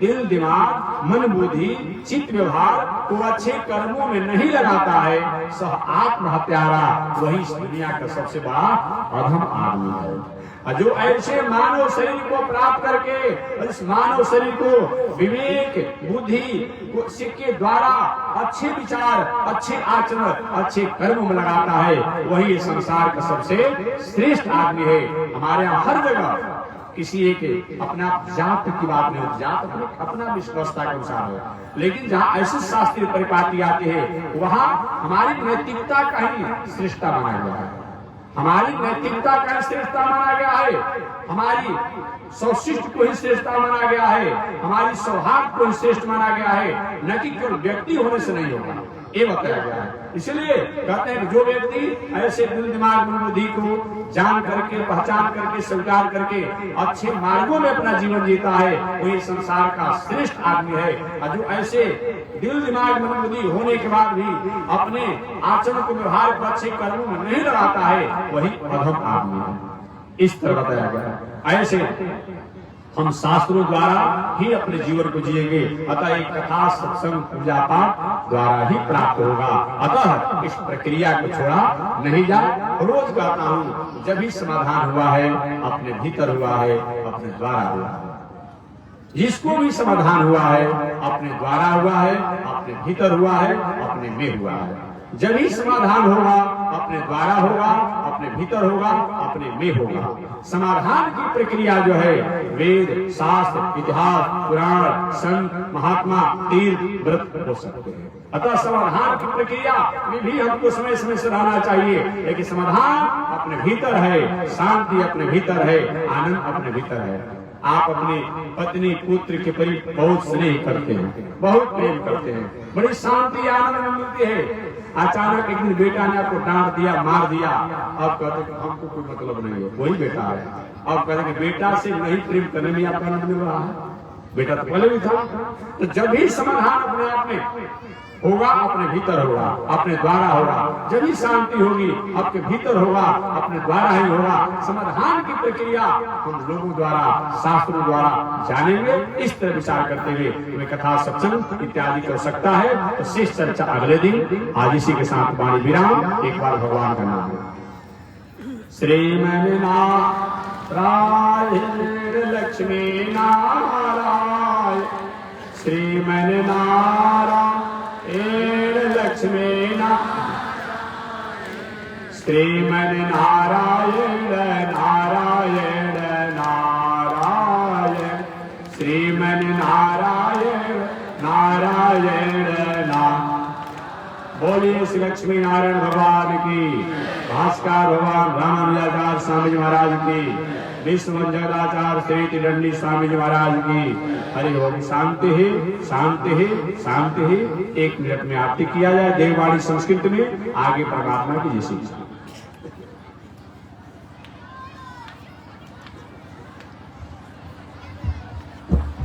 दिल, दिमाग, मन, बुद्धि, चित्त, व्यवहार को अच्छे कर्मों में नहीं लगाता है, सह आत्महत्यारा, वही इस दुनिया का सबसे बड़ा अधम आदमी है। जो ऐसे मानव शरीर को प्राप्त करके इस मानव शरीर को विवेक, बुद्धि के द्वारा अच्छे विचार, अच्छे आचरण, अच्छे कर्म में लगाता है, वही संसार का सबसे श्रेष्ठ आदमी है। हमारे यहाँ हर जगह किसी एक अपना जात की बात नहीं होती, जात अपना विश्वासता के अनुसार है, लेकिन जहाँ ऐसे शास्त्रीय परिपाटी आते हैं वहाँ हमारी नैतिकता का ही श्रेष्ठता माना गया है, हमारी नैतिकता का श्रेष्ठता माना गया है, हमारी सौशिष्ट को ही श्रेष्ठता माना गया है, हमारी सौहार्द को ही श्रेष्ठ माना गया है, न कि केवल व्यक्ति होने से नहीं होगा, ये बताया गया है। इसलिए कहते हैं कि जो व्यक्ति ऐसे दिल, दिमाग, मन, बुद्धि को जान करके, पहचान करके, स्वीकार करके अच्छे मार्गों में अपना जीवन जीता है, वही संसार का श्रेष्ठ आदमी है। और जो ऐसे दिल, दिमाग, मन, बुद्धि होने के बाद भी अपने आचरण को, व्यवहार को अच्छे कर्मों में नहीं लगाता है, वही अधम आदमी है। इस तरह बताया गया है। ऐसे हम शास्त्रों द्वारा ही अपने जीवन को जिएंगे, अतः एक कथा, सत्संग, पूजा पाठ द्वारा ही प्राप्त होगा। अतः इस प्रक्रिया को छोड़ा नहीं जाए। रोज कहता हूँ, जब भी समाधान हुआ है अपने भीतर हुआ है, अपने द्वारा हुआ है। जिसको भी समाधान हुआ है अपने द्वारा हुआ है, अपने भीतर हुआ है, अपने में हुआ है। जब ही समाधान होगा अपने द्वारा होगा, अपने भीतर होगा, अपने में होगा। समाधान की प्रक्रिया जो है वेद, शास्त्र, इतिहास, पुराण, संत, महात्मा, तीर्थ, व्रत हो सकते हैं। अतः समाधान की प्रक्रिया में भी हमको समय समय से रहना चाहिए, लेकिन समाधान अपने भीतर है, शांति अपने भीतर है, आनंद अपने भीतर है। आप अपनी पत्नी, पुत्र के प्रति बहुत स्नेह करते हैं, बहुत प्रेम करते हैं, बड़ी शांति आनंद मिलती है। अचानक एक दिन बेटा ने आपको डांट दिया, मार दिया, आप कहते हैं हमको कोई मतलब नहीं है, वही बेटा है। आप कहते हैं बेटा से नहीं प्रेम करने में आपका आनंद मिल रहा है, बेटा तो पहले भी था। तो जब भी समाधान अपने आप में होगा, अपने भीतर होगा, अपने द्वारा होगा। जब भी शांति होगी आपके भीतर होगा, अपने द्वारा ही होगा। समाधान की प्रक्रिया हम लोगों द्वारा, शास्त्रों द्वारा जानेंगे। इस तरह विचार करते हुए हमें कथा, सत्संग इत्यादि कर सकता है। तो शेष चर्चा अगले दिन। आज इसी के साथ वाणी विराम। एक बार भगवान का नाम श्रीमन नारायण लक्ष्मी नारायण, श्रीमन नारायण लक्ष्मी श्रीमन नारायण नारायण नारायण, श्रीमन नारायण नारायण नारायण। बोलिए श्री लक्ष्मी नारायण भगवान की, भास्कर भगवान रामानुजाचार्य स्वामी जी महाराज की, विश्वमंजलाचार्य श्री त्रिदंडी स्वामी जी महाराज की। हरि ओम। शांति ही शांति ही शांति ही। 1 मिनट में आरती किया जाए देववाणी संस्कृत में, आगे परमात्मा की जैसी।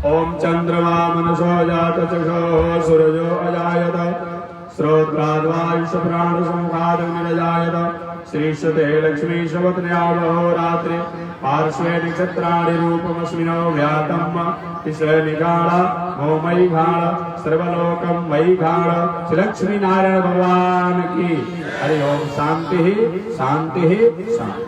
ओम चंद्रमा मनसो जात चक्षो सूरजो अजायत, श्रोत्राद्वायुष प्राण संघात निरजायत, श्रीशते लक्ष्मी शवत्न्यावहो रात्रि पार्श्वे नक्षत्राणि रूपमस्मिनो व्यातम् निगाढ़ मोमयी घाड़ सर्वलोकम मयी घाड़। श्री लक्ष्मी नारायण भगवान की। हरि ओम। शांति ही शांति ही शांति।